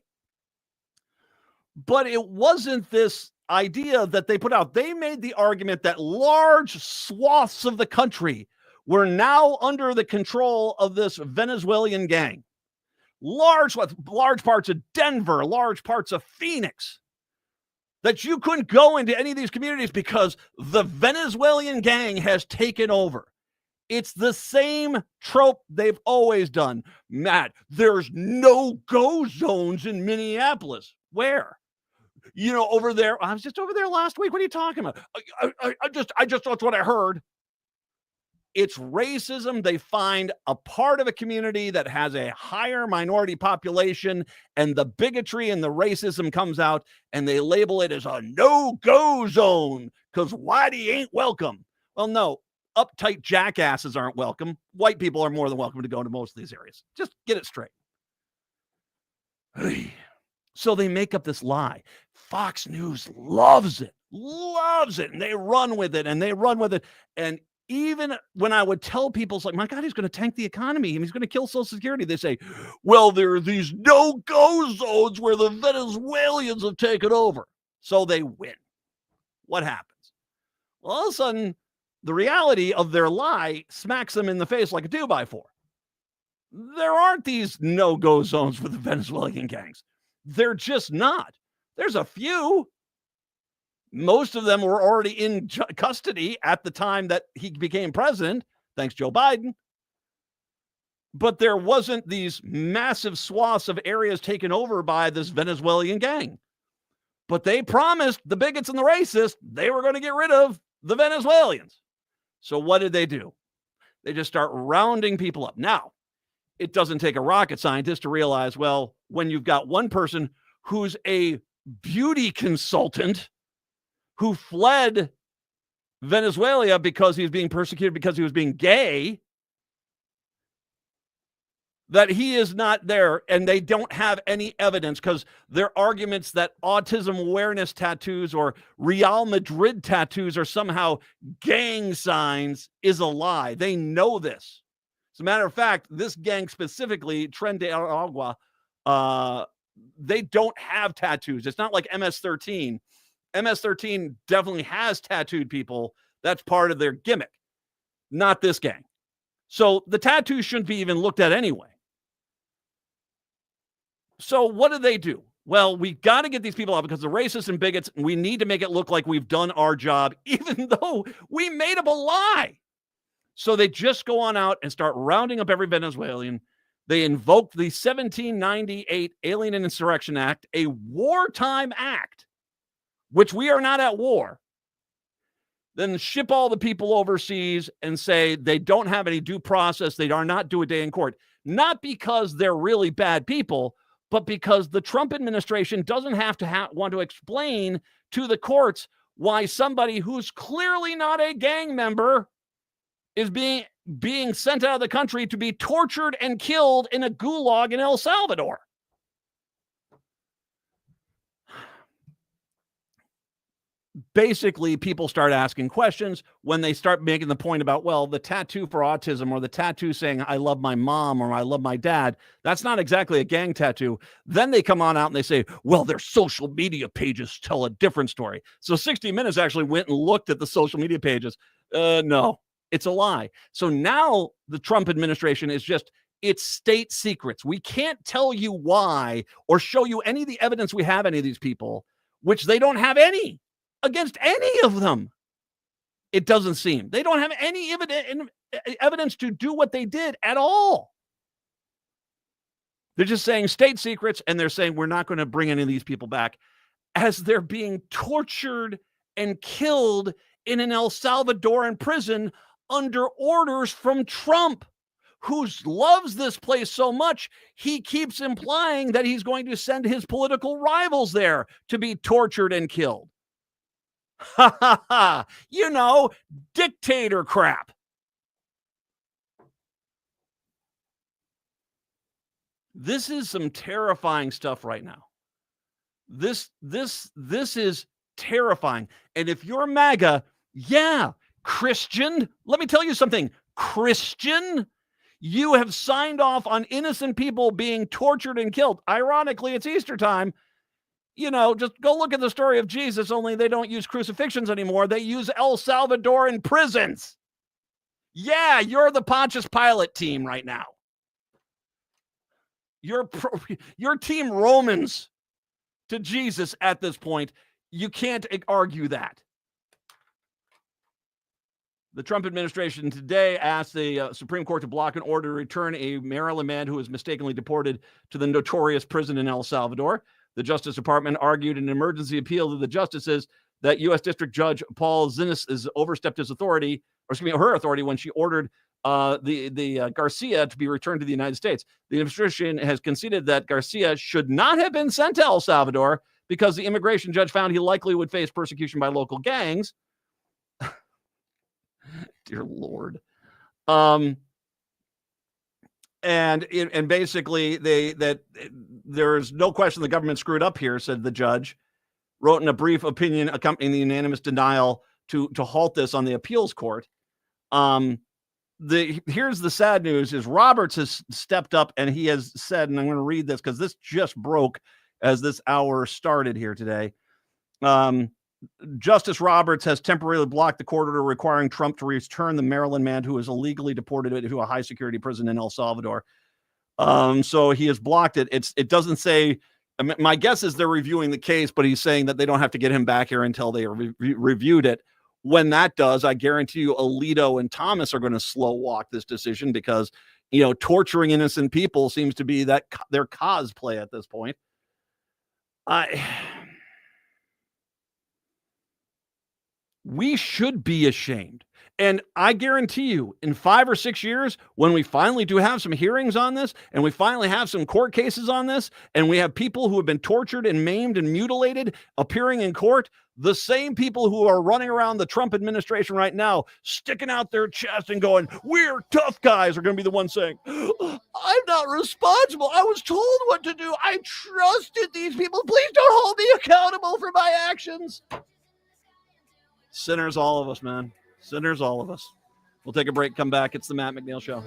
But it wasn't this idea that they put out. They made the argument that large swaths of the country were now under the control of this Venezuelan gang. Large parts of Denver, large parts of Phoenix, that you couldn't go into any of these communities because the Venezuelan gang has taken over. It's the same trope they've always done. Matt, there's no-go zones in Minneapolis. Where? You know, over there. I was just over there last week. What are you talking about? I just that's what I heard. It's racism. They find a part of a community that has a higher minority population, and the bigotry and the racism comes out, and they label it as a no-go zone because whitey ain't welcome. Well, no, uptight jackasses aren't welcome. White people are more than welcome to go into most of these areas. Just get it straight. So they make up this lie. Fox News loves it, and they run with it, and even when I would tell people, it's like, my God, he's going to tank the economy and he's going to kill Social Security. They say, well, there are these no-go zones where the Venezuelans have taken over. So they win. What happens? Well, all of a sudden, the reality of their lie smacks them in the face like a 2x4. There aren't these no-go zones for the Venezuelan gangs. They're just not. There's a few. Most of them were already in custody at the time that he became president. Thanks, Joe Biden. But there wasn't these massive swaths of areas taken over by this Venezuelan gang. But they promised the bigots and the racists they were going to get rid of the Venezuelans. So what did they do? They just start rounding people up. Now, it doesn't take a rocket scientist to realize, well, when you've got one person who's a beauty consultant who fled Venezuela because he was being persecuted because he was being gay, that he is not there, and they don't have any evidence because their arguments that autism awareness tattoos or Real Madrid tattoos are somehow gang signs is a lie. They know this. As a matter of fact, this gang specifically, Tren de Aragua, they don't have tattoos. It's not like MS-13. MS-13 definitely has tattooed people. That's part of their gimmick, not this gang. So the tattoos shouldn't be even looked at anyway. So what do they do? Well, we got to get these people out because the racists and bigots, we need to make it look like we've done our job, even though we made up a lie. So they just go on out and start rounding up every Venezuelan. They invoked the 1798 Alien and Insurrection Act, a wartime act, which we are not at war. Then ship all the people overseas and say they don't have any due process. They are not due a day in court. Not because they're really bad people, but because the Trump administration doesn't have to want to explain to the courts why somebody who's clearly not a gang member is being sent out of the country to be tortured and killed in a gulag in El Salvador. Basically, people start asking questions when they start making the point about, well, the tattoo for autism or the tattoo saying I love my mom or I love my dad, that's not exactly a gang tattoo. Then they come on out and they say, well, their social media pages tell a different story. So 60 Minutes actually went and looked at the social media pages. No, it's a lie. So now the Trump administration is just, it's state secrets. We can't tell you why or show you any of the evidence we have any of these people, which they don't have any. Against any of them, it doesn't seem. They don't have any evidence to do what they did at all. They're just saying state secrets, and they're saying we're not going to bring any of these people back. as they're being tortured and killed in an El Salvadoran prison under orders from Trump, who loves this place so much, he keeps implying that he's going to send his political rivals there to be tortured and killed. Ha ha ha. You know, dictator crap. This is some terrifying stuff right now. This is terrifying. And if you're MAGA, yeah, Christian, let me tell you something. Christian, you have signed off on innocent people being tortured and killed. Ironically, it's Easter time. You know, just go look at the story of Jesus, only they don't use crucifixions anymore. They use El Salvadoran prisons. Yeah, you're the Pontius Pilate team right now. Your team Romans to Jesus at this point. You can't argue that. The Trump administration today asked the Supreme Court to block an order to return a Maryland man who was mistakenly deported to the notorious prison in El Salvador. The Justice Department argued an emergency appeal to the justices that U.S. District Judge Paul Zinnes has overstepped his authority, or excuse me, her authority when she ordered the Garcia to be returned to the United States. The administration has conceded that Garcia should not have been sent to El Salvador because the immigration judge found he likely would face persecution by local gangs. Dear Lord. And basically there's no question the government screwed up here, said the judge, wrote in a brief opinion accompanying the unanimous denial to halt this on the appeals court. Here's the sad news is Roberts has stepped up and he has said, and I'm going to read this because this just broke as this hour started here today. Justice Roberts has temporarily blocked the court order requiring Trump to return the Maryland man who was illegally deported to a high security prison in El Salvador. So he has blocked it. It doesn't say, my guess is they're reviewing the case, but he's saying that they don't have to get him back here until they reviewed it. When that does, I guarantee you Alito and Thomas are going to slow walk this decision because, you know, torturing innocent people seems to be that their cosplay at this point. We should be ashamed. And I guarantee you, in 5 or 6 years, when we finally do have some hearings on this, and we finally have some court cases on this, and we have people who have been tortured and maimed and mutilated appearing in court, the same people who are running around the Trump administration right now, sticking out their chest and going, we're tough guys, are going to be the ones saying, I'm not responsible. I was told what to do. I trusted these people. Please don't hold me accountable for my actions. Sinners, all of us, man. Sinners, all of us. We'll take a break, come back. It's the Matt McNeil Show.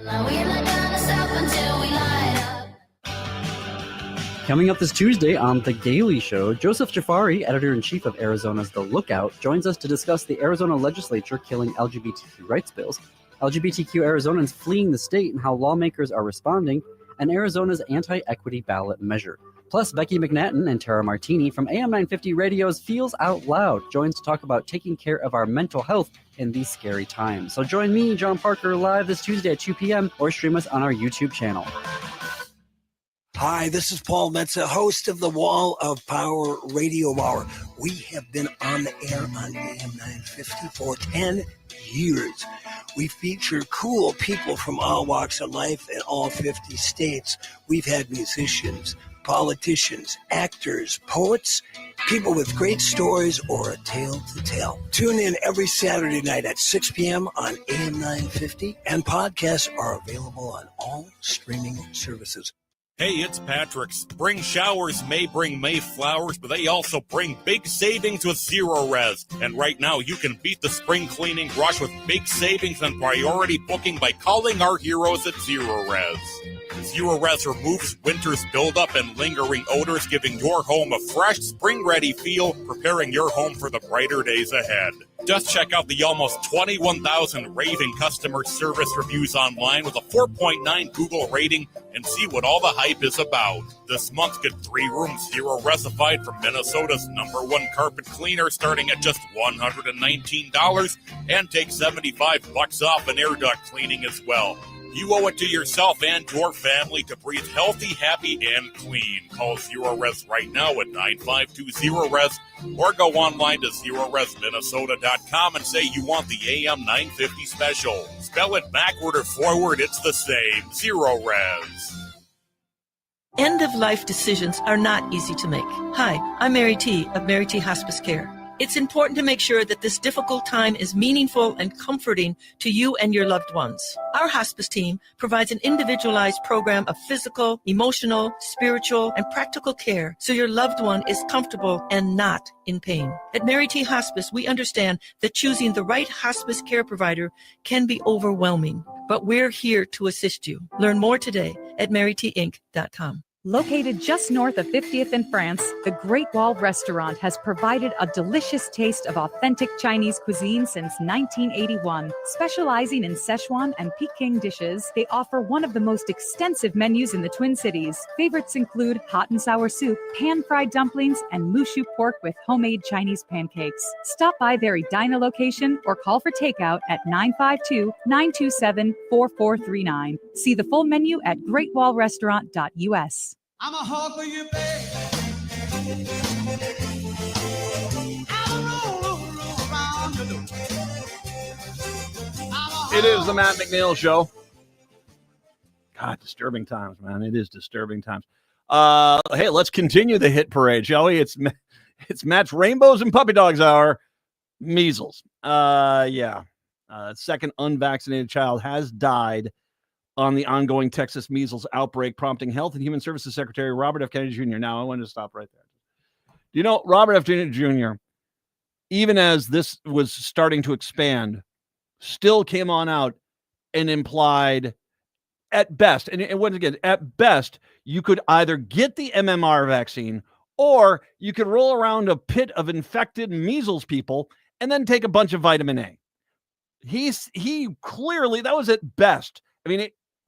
Coming up this Tuesday on The Daily Show, Joseph Jafari, editor-in-chief of Arizona's The Lookout, joins us to discuss the Arizona legislature killing LGBTQ rights bills, LGBTQ Arizonans fleeing the state and how lawmakers are responding, and Arizona's anti-equity ballot measure. Plus, Becky McNatton and Tara Martini from AM 950 Radio's Feels Out Loud joins to talk about taking care of our mental health in these scary times. So join me, John Parker, live this Tuesday at 2 p.m. or stream us on our YouTube channel. Hi, this is Paul Metza, host of the Wall of Power Radio Hour. We have been on the air on AM 950 for 10 years. We feature cool people from all walks of life in all 50 states. We've had musicians, politicians, actors, poets, people with great stories or a tale to tell. Tune in every Saturday night at 6 p.m. on AM 950, and podcasts are available on all streaming services. Hey, it's Patrick. Spring showers may bring May flowers, but they also bring big savings with Zero Res. And right now, you can beat the spring cleaning rush with big savings and priority booking by calling our heroes at Zero Res. Zero Res removes winter's buildup and lingering odors, giving your home a fresh, spring-ready feel, preparing your home for the brighter days ahead. Just check out the almost 21,000 raving customer service reviews online with a 4.9 Google rating and see what all the hype is about. This month, get 3 rooms Zero Resified from Minnesota's #1 carpet cleaner starting at just $119 and take $75 off an air duct cleaning as well. You owe it to yourself and your family to breathe healthy, happy, and clean. Call Zero Res right now at 9520-RES or go online to ZeroResMinnesota.com and say you want the AM 950 special. Spell it backward or forward, it's the same. Zero Res. End-of-life decisions are not easy to make. Hi, I'm Mary T. of Mary T. Hospice Care. It's important to make sure that this difficult time is meaningful and comforting to you and your loved ones. Our hospice team provides an individualized program of physical, emotional, spiritual, and practical care so your loved one is comfortable and not in pain. At Mary T. Hospice, we understand that choosing the right hospice care provider can be overwhelming, but we're here to assist you. Learn more today at marytinc.com. Located just north of 50th in France, the Great Wall Restaurant has provided a delicious taste of authentic Chinese cuisine since 1981. Specializing in Szechuan and Peking dishes, they offer one of the most extensive menus in the Twin Cities. Favorites include hot and sour soup, pan-fried dumplings, and mushu pork with homemade Chinese pancakes. Stop by their Edina location or call for takeout at 952-927-4439. See the full menu at greatwallrestaurant.us. I'm a hog for you, babe. It is the Matt McNeil Show. God, disturbing times, man. It is disturbing times. Hey, let's continue the hit parade, shall we? It's Matt's Rainbows and Puppy Dogs Hour. Measles. Second unvaccinated child has died on the ongoing Texas measles outbreak, prompting Health and Human Services Secretary Robert F. Kennedy Jr. Now, I wanted to stop right there. You know, Robert F. Kennedy Jr., even as this was starting to expand, still came on out and implied, at best, and once again, at best, you could either get the MMR vaccine or you could roll around a pit of infected measles people and then take a bunch of vitamin A. He clearly, that was at best. I mean,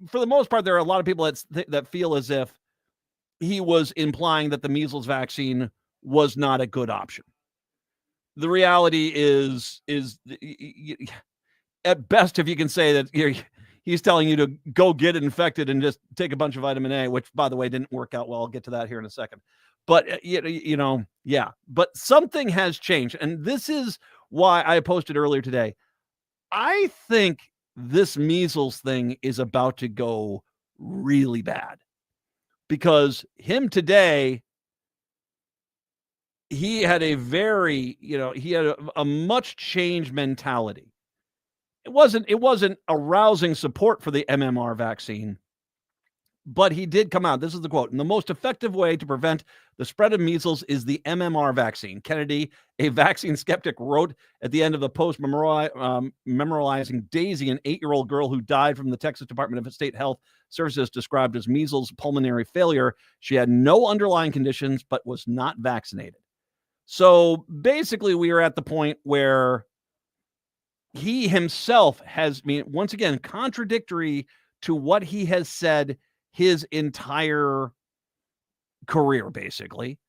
for the most part, there are a lot of people that feel as if he was implying that the measles vaccine was not a good option. The reality is at best, if you can say that he's telling you to go get infected and just take a bunch of vitamin A, which, by the way, didn't work out well. I'll get to that here in a second. But, but something has changed. And this is why I posted earlier today. I think this measles thing is about to go really bad, because him today, he had a very, he had a much changed mentality. It wasn't arousing support for the MMR vaccine, but he did come out. This is the quote: "And the most effective way to prevent the spread of measles is the MMR vaccine." Kennedy, a vaccine skeptic, wrote at the end of the post memorializing Daisy, an 8-year-old girl who died from the Texas Department of State Health Services described as measles pulmonary failure. She had no underlying conditions, but was not vaccinated. So basically, we are at the point where he himself has, once again, contradictory to what he has said his entire career, basically,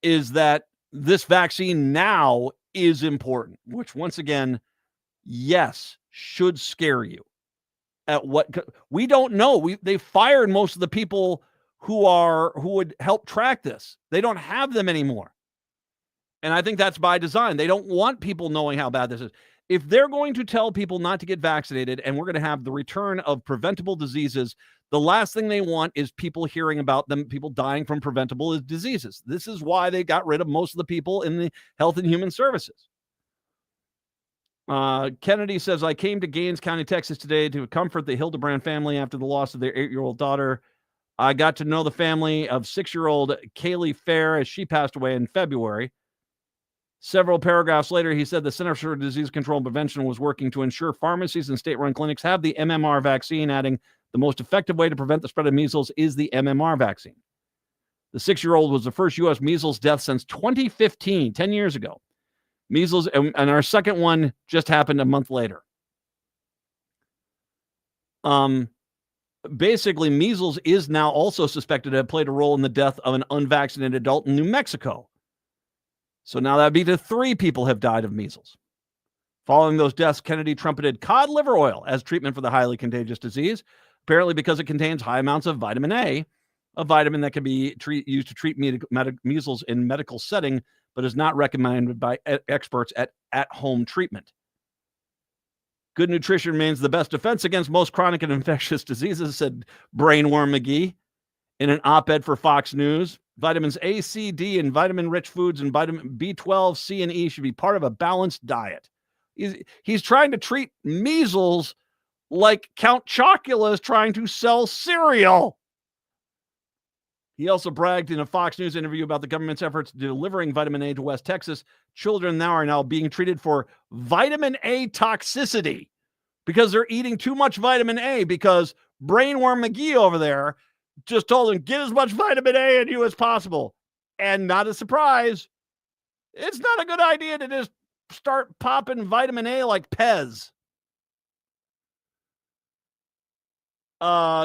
is that this vaccine now is important, which, once again, yes, should scare you. At what we don't know. They fired most of the people who would help track this. They don't have them anymore. And I think that's by design. They don't want people knowing how bad this is. If they're going to tell people not to get vaccinated and we're going to have the return of preventable diseases, the last thing they want is people hearing about them, people dying from preventable diseases. This is why they got rid of most of the people in the Health and Human Services. Kennedy says, "I came to Gaines County, Texas today to comfort the Hildebrand family after the loss of their 8-year-old daughter. I got to know the family of 6-year-old Kaylee Fair as she passed away in February." Several paragraphs later, he said the Center for Disease Control and Prevention was working to ensure pharmacies and state-run clinics have the MMR vaccine, adding, "The most effective way to prevent the spread of measles is the MMR vaccine." The 6-year-old was the first U.S. measles death since 2015, 10 years ago. Measles, and our second one just happened a month later. Basically, measles is now also suspected to have played a role in the death of an unvaccinated adult in New Mexico. So now that'd be 3 people have died of measles. Following those deaths, Kennedy trumpeted cod liver oil as treatment for the highly contagious disease, apparently because it contains high amounts of vitamin A, a vitamin that can be used to treat measles in medical setting, but is not recommended by experts at-home treatment. Good nutrition remains the best defense against most chronic and infectious diseases, said Brainworm McGee in an op-ed for Fox News. Vitamins A, C, D, and vitamin-rich foods and vitamin B12, C, and E should be part of a balanced diet. He's trying to treat measles like Count Chocula is trying to sell cereal. He also bragged in a Fox News interview about the government's efforts delivering vitamin A to West Texas. Children are now being treated for vitamin A toxicity because they're eating too much vitamin A, because Brainworm McGee over there just told them, get as much vitamin A in you as possible. And not a surprise, it's not a good idea to just start popping vitamin A like Pez.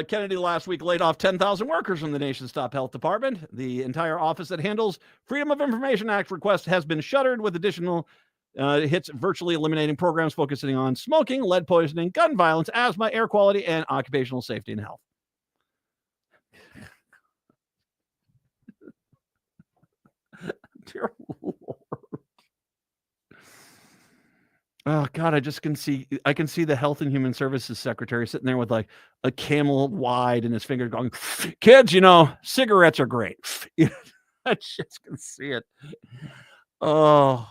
Kennedy last week laid off 10,000 workers from the nation's top health department. The entire office that handles Freedom of Information Act requests has been shuttered, with additional hits virtually eliminating programs focusing on smoking, lead poisoning, gun violence, asthma, air quality, and occupational safety and health. Dear Lord. Oh God, I can see the Health and Human Services Secretary sitting there with like a Camel wide in his finger going, kids, cigarettes are great. I just can see it. Oh,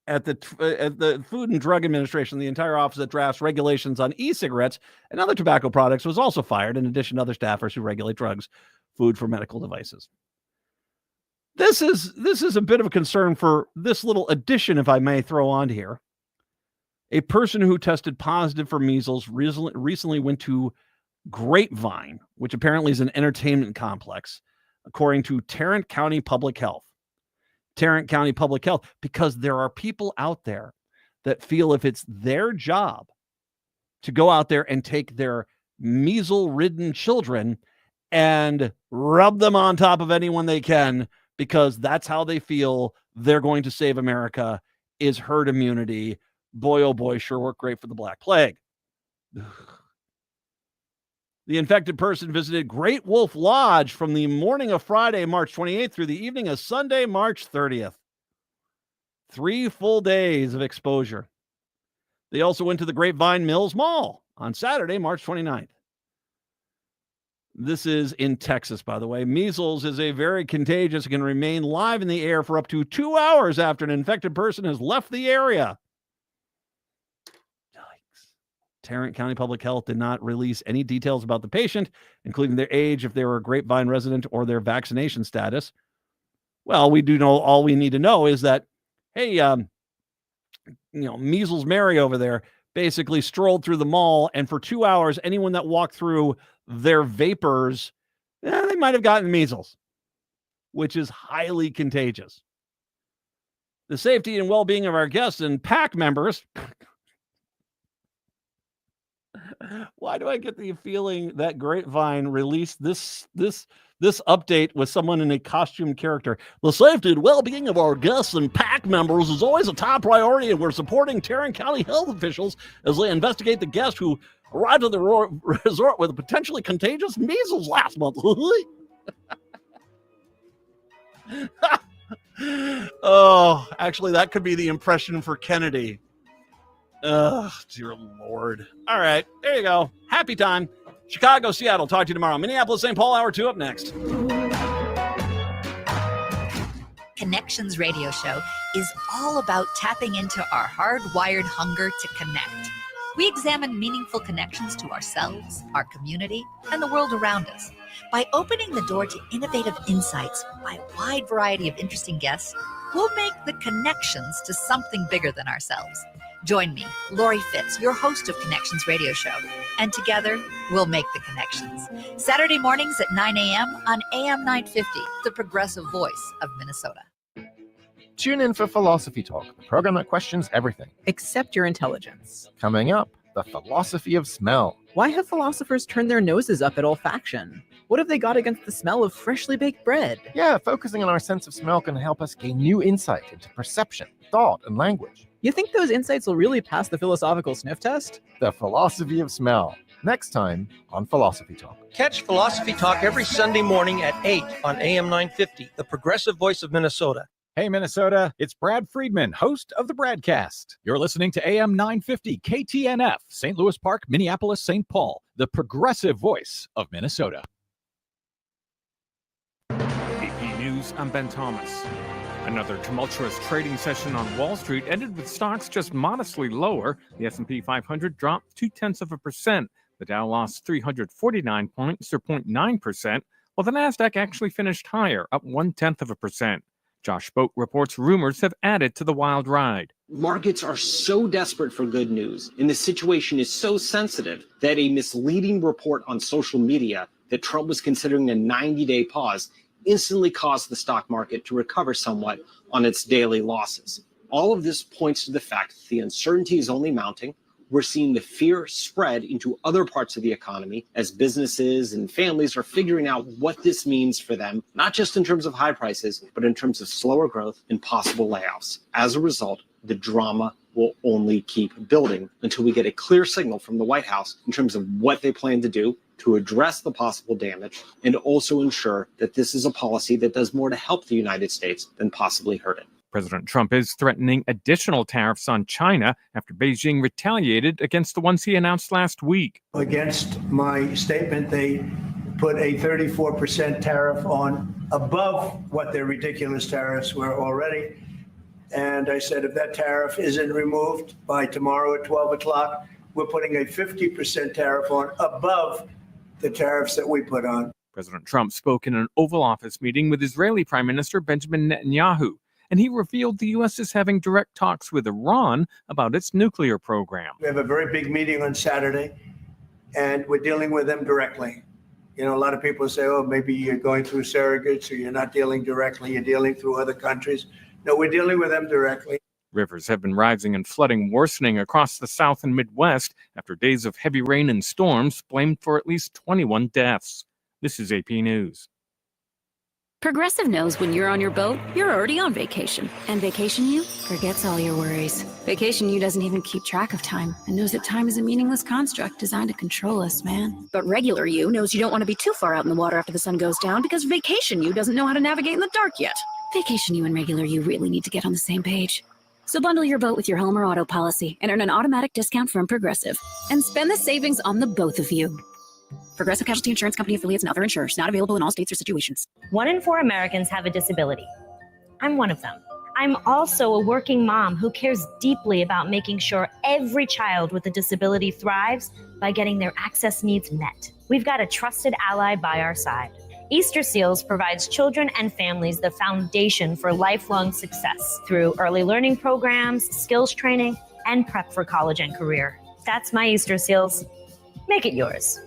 at the Food and Drug Administration, the entire office that drafts regulations on e-cigarettes and other tobacco products was also fired, in addition to other staffers who regulate drugs, food for medical devices. This is a bit of a concern for this little addition, if I may throw on here. A person who tested positive for measles recently went to Grapevine, which apparently is an entertainment complex, according to Tarrant County Public Health. Tarrant County Public Health, because there are people out there that feel if it's their job to go out there and take their measles-ridden children and rub them on top of anyone they can, because that's how they feel they're going to save America, is herd immunity. Boy, oh boy, sure worked great for the Black Plague. The infected person visited Great Wolf Lodge from the morning of Friday, March 28th through the evening of Sunday, March 30th. 3 full days of exposure. They also went to the Grapevine Mills Mall on Saturday, March 29th. This is in Texas, by the way. Measles is a very contagious and can remain live in the air for up to 2 hours after an infected person has left the area. Yikes. Tarrant County Public Health did not release any details about the patient, including their age, if they were a Grapevine resident, or their vaccination status. Well, we do know, all we need to know is that, hey, Measles Mary over there basically strolled through the mall, and for 2 hours, anyone that walked through their vapors, they might have gotten measles, which is highly contagious. The safety and well-being of our guests and PAC members. Why do I get the feeling that Grapevine released this update with someone in a costume character? The safety and well-being of our guests and PAC members is always a top priority, and we're supporting Tarrant County health officials as they investigate the guest who arrived at the resort with a potentially contagious measles last month. Oh, actually, that could be the impression for Kennedy. Oh, dear Lord. All right, there you go. Happy time. Chicago, Seattle. Talk to you tomorrow. Minneapolis, St. Paul, Hour 2 up next. Connections Radio Show is all about tapping into our hardwired hunger to connect. We examine meaningful connections to ourselves, our community, and the world around us. By opening the door to innovative insights by a wide variety of interesting guests, we'll make the connections to something bigger than ourselves. Join me, Lori Fitz, your host of Connections Radio Show, and together we'll make the connections. Saturday mornings at 9 a.m. on AM 950, the progressive voice of Minnesota. Tune in for Philosophy Talk, the program that questions everything except your intelligence. Coming up, the philosophy of smell. Why have philosophers turned their noses up at olfaction? What have they got against the smell of freshly baked bread? Yeah, focusing on our sense of smell can help us gain new insight into perception, thought, and language. You think those insights will really pass the philosophical sniff test? The philosophy of smell. Next time on Philosophy Talk. Catch Philosophy Talk every Sunday morning at 8 on AM 950, the progressive voice of Minnesota. Hey, Minnesota, it's Brad Friedman, host of the Bradcast. You're listening to AM 950 KTNF, St. Louis Park, Minneapolis, St. Paul, the progressive voice of Minnesota. AP News, I'm Ben Thomas. Another tumultuous trading session on Wall Street ended with stocks just modestly lower. The S&P 500 dropped 0.2%. The Dow lost 349 points, or 0.9%, while the Nasdaq actually finished higher, up 0.1%. Josh Boat reports rumors have added to the wild ride. Markets are so desperate for good news, and the situation is so sensitive that a misleading report on social media that Trump was considering a 90-day pause instantly caused the stock market to recover somewhat on its daily losses. All of this points to the fact that the uncertainty is only mounting. We're seeing the fear spread into other parts of the economy as businesses and families are figuring out what this means for them, not just in terms of high prices, but in terms of slower growth and possible layoffs. As a result, the drama will only keep building until we get a clear signal from the White House in terms of what they plan to do to address the possible damage and also ensure that this is a policy that does more to help the United States than possibly hurt it. President Trump is threatening additional tariffs on China after Beijing retaliated against the ones he announced last week. Against my statement, they put a 34% tariff on above what their ridiculous tariffs were already. And I said, if that tariff isn't removed by tomorrow at 12 o'clock, we're putting a 50% tariff on above the tariffs that we put on. President Trump spoke in an Oval Office meeting with Israeli Prime Minister Benjamin Netanyahu, and he revealed the U.S. is having direct talks with Iran about its nuclear program. We have a very big meeting on Saturday, and we're dealing with them directly. You know, a lot of people say, oh, maybe you're going through surrogates or you're not dealing directly, you're dealing through other countries. No, we're dealing with them directly. Rivers have been rising and flooding worsening across the South and Midwest after days of heavy rain and storms blamed for at least 21 deaths. This is AP News. Progressive knows when you're on your boat, you're already on vacation. And Vacation You forgets all your worries. Vacation You doesn't even keep track of time and knows that time is a meaningless construct designed to control us, man. But Regular You knows you don't want to be too far out in the water after the sun goes down because Vacation You doesn't know how to navigate in the dark yet. Vacation You and Regular You really need to get on the same page. So bundle your boat with your home or auto policy and earn an automatic discount from Progressive. And spend the savings on the both of you. Progressive Casualty Insurance Company affiliates and other insurers. Not available in all states or situations. 1 in 4 Americans have a disability. I'm one of them. I'm also a working mom who cares deeply about making sure every child with a disability thrives by getting their access needs met. We've got a trusted ally by our side. Easter Seals provides children and families the foundation for lifelong success through early learning programs, skills training, and prep for college and career. That's my Easter Seals. Make it yours.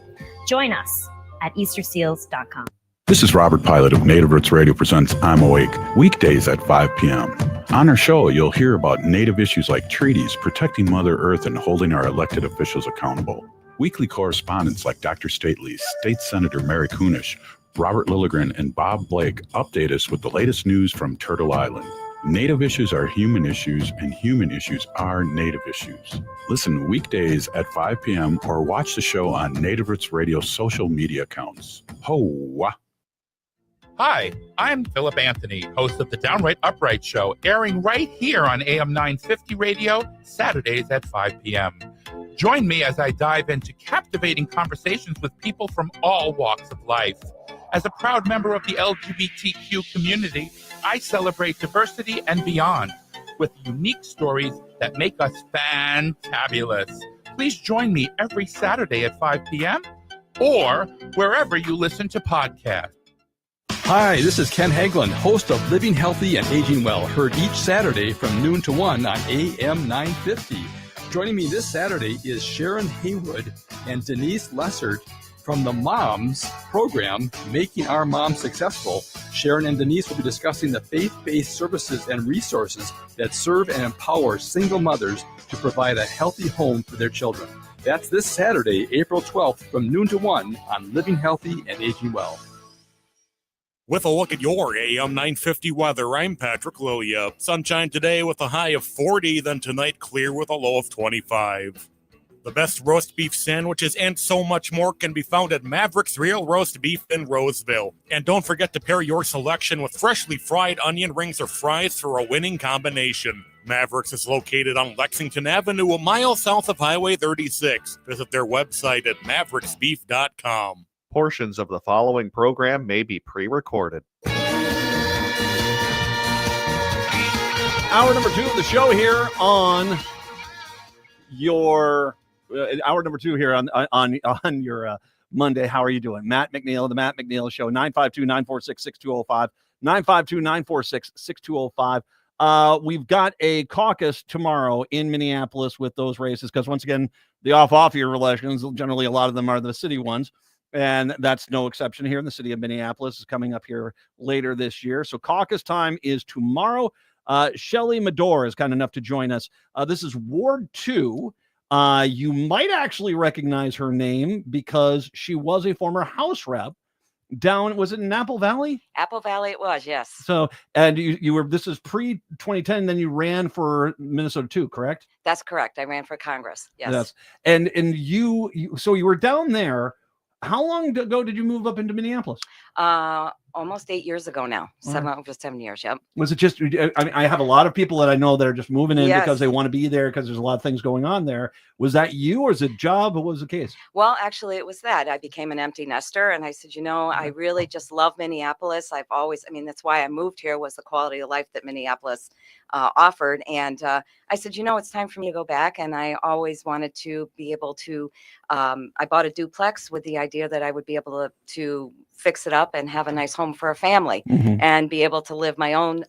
Join us at easterseals.com. This is Robert Pilot of Native Roots Radio presents I'm Awake, weekdays at 5 p.m. On our show, you'll hear about Native issues like treaties, protecting Mother Earth, and holding our elected officials accountable. Weekly correspondents like Dr. Stately, State Senator Mary Kunesh, Robert Lilligren, and Bob Blake update us with the latest news from Turtle Island. Native issues are human issues, and human issues are Native issues. Listen weekdays at 5 p.m. or watch the show on Native Roots Radio social media accounts. Ho-wah! Hi, I'm Philip Anthony, host of the Downright Upright Show, airing right here on AM 950 Radio, Saturdays at 5 p.m. Join me as I dive into captivating conversations with people from all walks of life. As a proud member of the LGBTQ community, I celebrate diversity and beyond with unique stories that make us fantabulous. Please join me every Saturday at 5 p.m. or wherever you listen to podcasts. Hi, this is Ken Hagelin, host of Living Healthy and Aging Well, heard each Saturday from noon to 1 on AM 950. Joining me this Saturday is Sharon Haywood and Denise Lessert from the MOMS program, Making Our Moms Successful. Sharon and Denise will be discussing the faith-based services and resources that serve and empower single mothers to provide a healthy home for their children. That's this Saturday, April 12th from noon to 1 on Living Healthy and Aging Well. With a look at your AM 950 weather, I'm Patrick Lilia. Sunshine today with a high of 40, then tonight clear with a low of 25. The best roast beef sandwiches and so much more can be found at Maverick's Real Roast Beef in Roseville. And don't forget to pair your selection with freshly fried onion rings or fries for a winning combination. Maverick's is located on Lexington Avenue, a mile south of Highway 36. Visit their website at mavericksbeef.com. Portions of the following program may be pre-recorded. Hour number 2 of the show here on your hour number 2 here on your Monday. How are you doing? Matt McNeil, the Matt McNeil Show, 952-946-6205, 952-946-6205. We've got a caucus tomorrow in Minneapolis with those races because, once again, the off-year elections, generally a lot of them are the city ones. And that's no exception here in the city of Minneapolis. Is coming up here later this year. So caucus time is tomorrow. Shelley Medore is kind enough to join us. This is Ward 2. You might actually recognize her name because she was a former House rep down, was it in Apple Valley? Apple Valley it was, yes. So, and you were, this is pre-2010, then you ran for Minnesota 2, correct? That's correct. I ran for Congress, yes. Yes. And so you were down there. How long ago did you move up into Minneapolis? Almost 8 years ago now. Over 7 years, yep. Was it just, I mean, I have a lot of people that I know that are just moving in Yes. because they want to be there because there's a lot of things going on there. Was that you, or is it job? What was the case? Well, actually, it was that. I became an empty nester, and I said, I really just love Minneapolis. I've always, that's why I moved here, was the quality of life that Minneapolis offered. And I said, it's time for me to go back. And I always wanted to be able to, I bought a duplex with the idea that I would be able to fix it up and have a nice home for a family and be able to live my own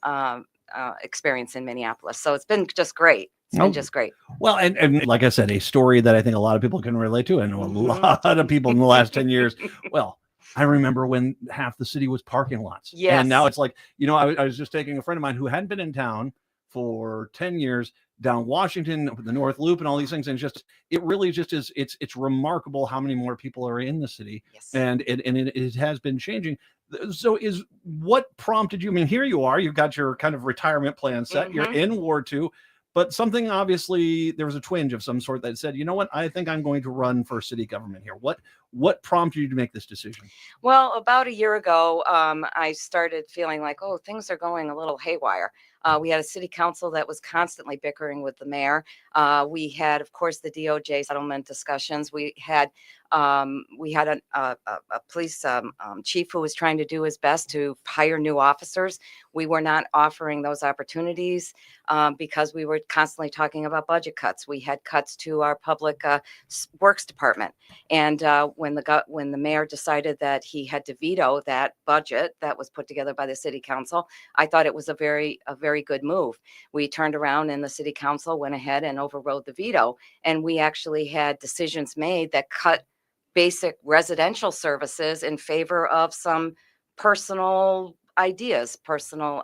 experience in Minneapolis. So it's been just great. It's been just great. Well, and like I said, a story that I think a lot of people can relate to, and a lot of people in the last 10 years. Well, I remember when half the city was parking lots. Yes. And now it's like, I was just taking a friend of mine who hadn't been in town for 10 years down Washington, the North Loop, and all these things. And it really just is, it's remarkable how many more people are in the city. Yes. And it has been changing. So what prompted you? I mean, here you are, you've got your kind of retirement plan set. You're in Ward 2, but something, obviously there was a twinge of some sort that said, you know what, I think I'm going to run for city government here. What prompted you to make this decision? Well, about a year ago, I started feeling like, things are going a little haywire. We had a city council that was constantly bickering with the mayor. We had, of course, the DOJ settlement discussions. We had a police chief who was trying to do his best to hire new officers. We were not offering those opportunities because we were constantly talking about budget cuts. We had cuts to our public works department, and when the mayor decided that he had to veto that budget that was put together by the city council, I thought it was a very good move. We turned around, and the city council went ahead and overrode the veto, and we actually had decisions made that cut basic residential services in favor of some personal ideas, personal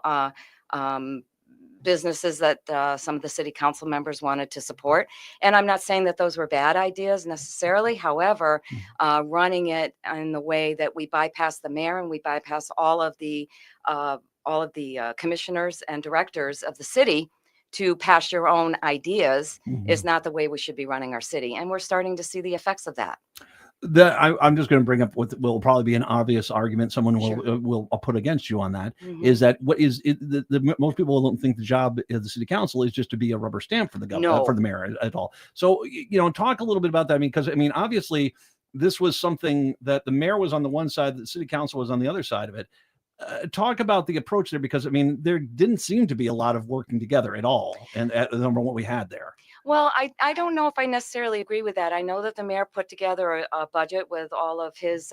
businesses that some of the city council members wanted to support. And I'm not saying that those were bad ideas necessarily. However, running it in the way that we bypass the mayor and we bypass all of the commissioners and directors of the city to pass your own ideas is not the way we should be running our city. And we're starting to see the effects of that. I'm just going to bring up what will probably be an obvious argument someone will put against you on that, is that most people don't think the job of the city council is just to be a rubber stamp for the governor, for the mayor at all. So, talk a little bit about that. Because obviously this was something that the mayor was on the one side, the city council was on the other side of it. Talk about the approach there, because there didn't seem to be a lot of working together at all, and at the number what we had there. Well, I don't know if I necessarily agree with that. I know that the mayor put together a budget with all of his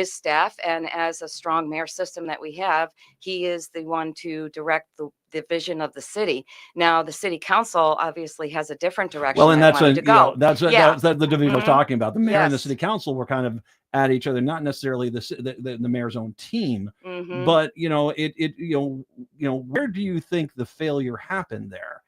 staff, and as a strong mayor system that we have, he is the one to direct the vision of the city. Now, the city council obviously has a different direction. Well, and that's to go. That's the division I was talking about. The mayor and the city council were kind of at each other, not necessarily the mayor's own team, but where do you think the failure happened there?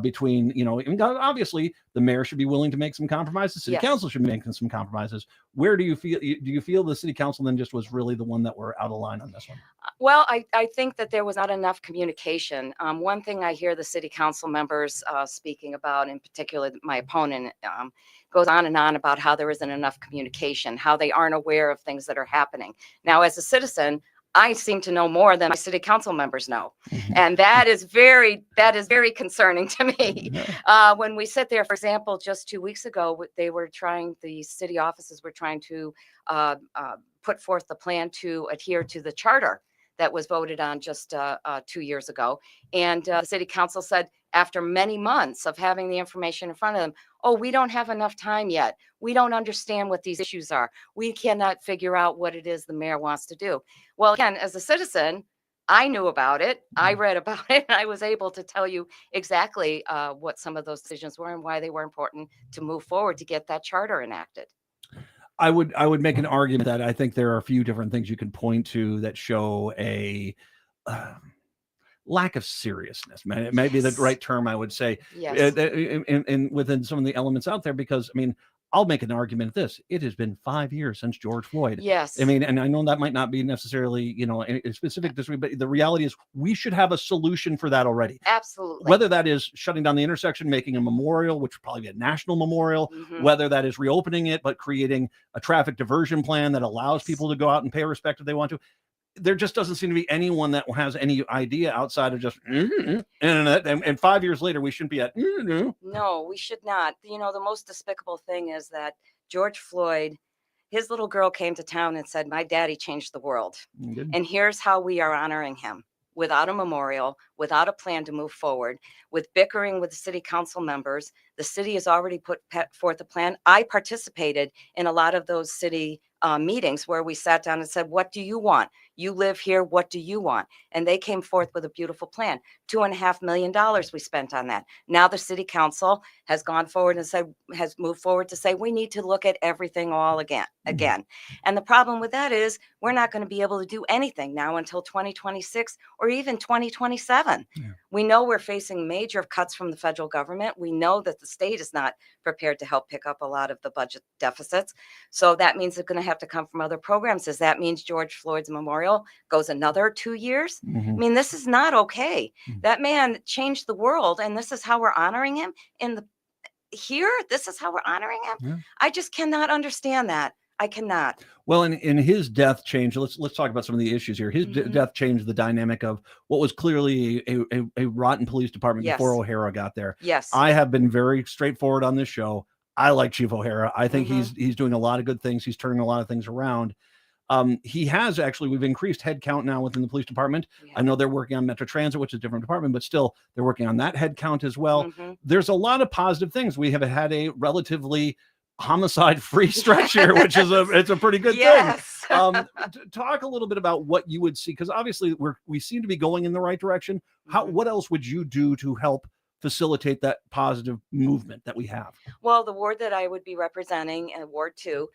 Between, obviously the mayor should be willing to make some compromises. The city council should be making some compromises. Where do you feel the city council then just was really the one that were out of line on this one? Well, I think that there was not enough communication. One thing I hear the city council members speaking about, in particular, my opponent goes on and on about how there isn't enough communication, how they aren't aware of things that are happening. Now, as a citizen, I seem to know more than my city council members know. And that is very concerning to me. When we sit there, for example, just 2 weeks ago, the city offices were trying to put forth the plan to adhere to the charter that was voted on just 2 years ago. And the city council said, after many months of having the information in front of them, oh, we don't have enough time yet. We don't understand what these issues are. We cannot figure out what it is the mayor wants to do. Well, again, as a citizen, I knew about it. I read about it. And I was able to tell you exactly what some of those decisions were and why they were important to move forward to get that charter enacted. I would make an argument that I think there are a few different things you can point to that show a lack of seriousness. It might be the right term, I would say, and within some of the elements out there, because I mean, I'll make an argument this. It has been 5 years since George Floyd. Yes. I mean, and I know that might not be necessarily, a specific disagree, but the reality is we should have a solution for that already. Absolutely. Whether that is shutting down the intersection, making a memorial, which would probably be a national memorial, whether that is reopening it, but creating a traffic diversion plan that allows people to go out and pay respect if they want to. There just doesn't seem to be anyone that has any idea outside of just and 5 years later we shouldn't be at No, we should not. The most despicable thing is that George Floyd, his little girl came to town and said, my daddy changed the world. And here's how we are honoring him: without a memorial, without a plan to move forward, with bickering with the city council members. The city has already put forth a plan. I participated in a lot of those city meetings where we sat down and said, what do you want? You live here. What do you want? And they came forth with a beautiful plan. $2.5 million we spent on that. Now the city council has gone forward and has moved forward to say, we need to look at everything all again. And the problem with that is we're not going to be able to do anything now until 2026 or even 2027. We know we're facing major cuts from the federal government. We know that the state is not prepared to help pick up a lot of the budget deficits. So that means it's going to have to come from other programs. Does that mean George Floyd's memorial goes another 2 years? I mean, this is not okay. That man changed the world, and this is how we're honoring him here. This is how we're honoring him. I just cannot understand that. I cannot. Well, in his death changed. Let's talk about some of the issues here. His death changed the dynamic of what was clearly a rotten police department before O'Hara got there. Yes. I have been very straightforward on this show. I like Chief O'Hara. I think he's doing a lot of good things. He's turning a lot of things around. We've increased headcount now within the police department. I know they're working on Metro Transit, which is a different department, but still they're working on that headcount as well. There's a lot of positive things. We have had a relatively homicide-free stretch here, which is it's a pretty good thing. Talk a little bit about what you would see, because obviously we seem to be going in the right direction. What else would you do to help facilitate that positive movement that we have? Well, the ward that I would be representing, in Ward 2,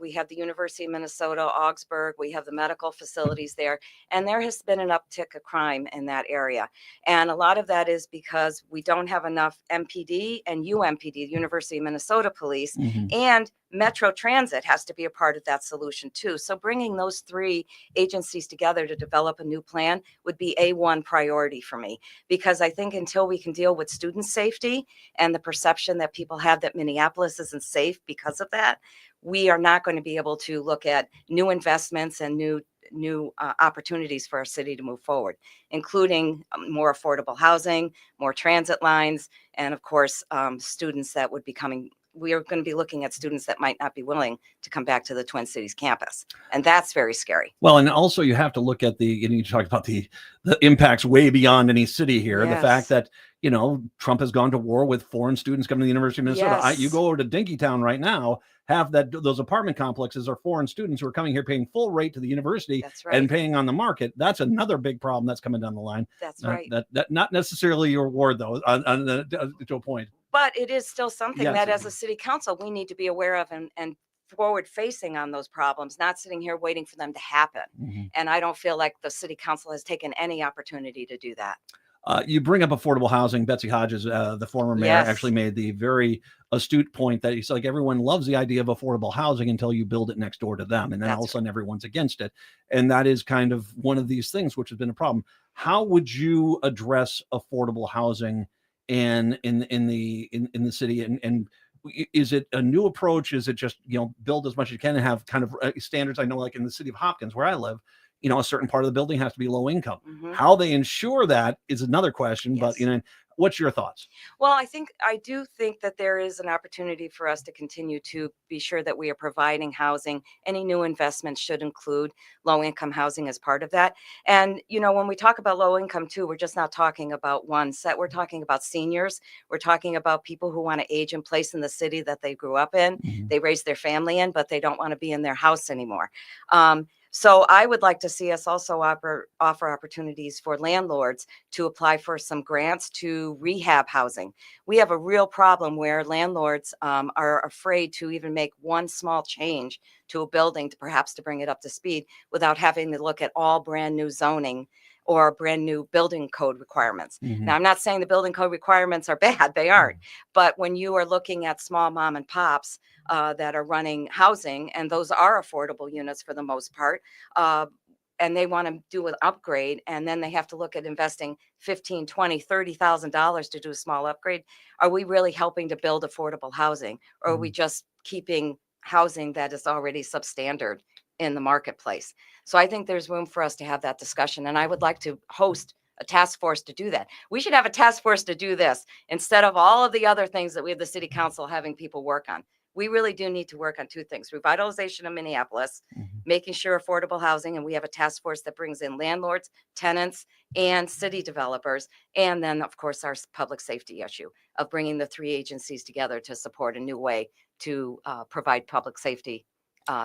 we have the University of Minnesota, Augsburg, we have the medical facilities there, and there has been an uptick of crime in that area. And a lot of that is because we don't have enough MPD and UMPD, the University of Minnesota Police, and Metro Transit has to be a part of that solution too. So bringing those three agencies together to develop a new plan would be A1 priority for me, because I think until we can deal with student safety and the perception that people have that Minneapolis isn't safe because of that, we are not going to be able to look at new investments and new opportunities for our city to move forward, including more affordable housing, more transit lines, and of course, students that would be coming. We are going to be looking at students that might not be willing to come back to the Twin Cities campus. And that's very scary. Well, and also you have to look at you talked about the impacts way beyond any city here. The fact that, Trump has gone to war with foreign students coming to the University of Minnesota. You go over to Dinkytown right now, half those apartment complexes are foreign students who are coming here paying full rate to the university and paying on the market. That's another big problem that's coming down the line. That's right. That not necessarily your ward, though, to a point. But it is still something that as a city council, we need to be aware of and forward facing on those problems, not sitting here waiting for them to happen. And I don't feel like the city council has taken any opportunity to do that. You bring up affordable housing. Betsy Hodges, the former mayor, Yes. actually made the very astute point that he's like, everyone loves the idea of affordable housing until you build it next door to them. And then all of a sudden everyone's against it. And that is kind of one of these things which has been a problem. How would you address affordable housing and in the city? And is it a new approach? Is it just, build as much as you can and have kind of standards? I know, like in the city of Hopkins, where I live, a certain part of the building has to be low income. Mhm. How they ensure that is another question. But, what's your thoughts? Well, I do think that there is an opportunity for us to continue to be sure that we are providing housing. Any new investments should include low income housing as part of that. And, when we talk about low income too, we're just not talking about one set. We're talking about seniors. We're talking about people who want to age in place in the city that they grew up in. They raised their family in, but they don't want to be in their house anymore. So I would like to see us also offer opportunities for landlords to apply for some grants to rehab housing. We have a real problem where landlords are afraid to even make one small change to a building perhaps to bring it up to speed without having to look at all brand new zoning or brand new building code requirements. Now, I'm not saying the building code requirements are bad, they aren't. But when you are looking at small mom and pops that are running housing, and those are affordable units for the most part, and they want to do an upgrade, and then they have to look at investing $15,000, $20,000, $30,000 to do a small upgrade. Are we really helping to build affordable housing, or are we just keeping housing that is already substandard in the marketplace? So I think there's room for us to have that discussion, and I would like to host a task force to do that. We should have a task force to do this instead of all of the other things that we have the city council having people work on. We really do need to work on two things: revitalization of Minneapolis, making sure affordable housing, and we have a task force that brings in landlords, tenants, and city developers. And then, of course, our public safety issue of bringing the three agencies together to support a new way to provide public safety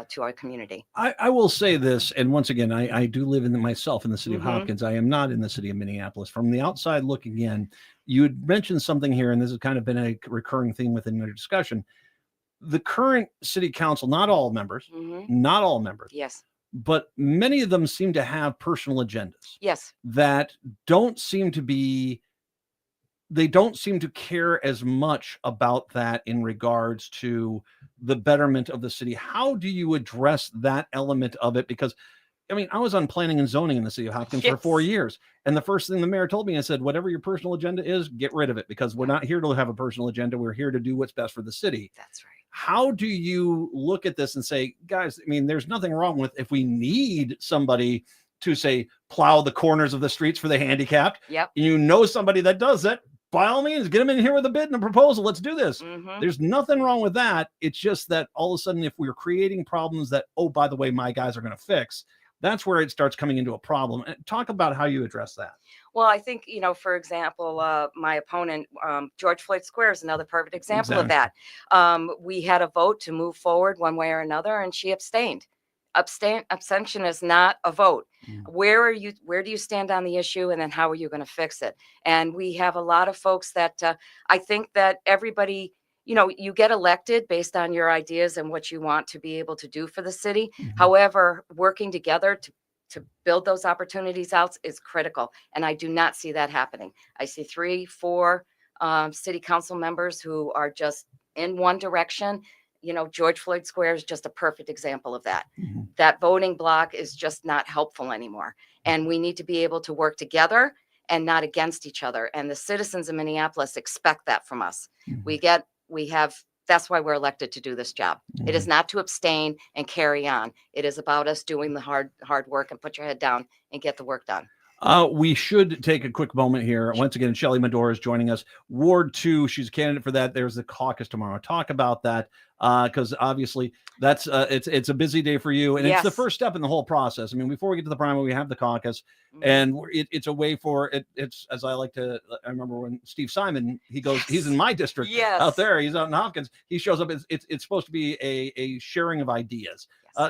to our community. I will say this, and once again, I do live myself in the city of Mhm. Hopkins. I am not in the city of Minneapolis. From the outside looking in, you had mentioned something here, and this has kind of been a recurring theme within the discussion. The current city council, not all members, Yes. but many of them seem to have personal agendas Yes. that they don't seem to care as much about that in regards to the betterment of the city. How do you address that element of it? Because I was on planning and zoning in the city of Hopkins for 4 years. And the first thing the mayor told me, I said, whatever your personal agenda is, get rid of it, because we're not here to have a personal agenda. We're here to do what's best for the city. That's right. How do you look at this and say, guys, there's nothing wrong with if we need somebody to say, plow the corners of the streets for the handicapped. Yep. Somebody that does that, by all means, get them in here with a bid and a proposal. Let's do this. There's nothing wrong with that. It's just that all of a sudden, if we're creating problems that, oh, by the way, my guys are going to fix, that's where it starts coming into a problem. And talk about how you address that. Well, I think, for example, my opponent, George Floyd Square, is another perfect example of that. We had a vote to move forward one way or another, and she abstained. Abstention is not a vote. Where do you stand on the issue, and then how are you going to fix it? And we have a lot of folks that I think that everybody, you get elected based on your ideas and what you want to be able to do for the city. However, working together to build those opportunities out is critical. And I do not see that happening. I see 3, 4 city council members who are just in one direction. George Floyd Square is just a perfect example of that. That voting block is just not helpful anymore. And we need to be able to work together and not against each other. And the citizens of Minneapolis expect that from us. That's why we're elected to do this job. It is not to abstain and carry on. It is about us doing the hard work and put your head down and get the work done. We should take a quick moment here. Once again, Shelley Medora is joining us. Ward 2, she's a candidate for that. There's the caucus tomorrow. Talk about that, because obviously that's it's a busy day for you, and it's the first step in the whole process. Before we get to the primary, we have the caucus, and it's a way for it. It's, as I remember when Steve Simon, he goes, he's in my district out there. He's out in Hopkins. He shows up. It's supposed to be a sharing of ideas.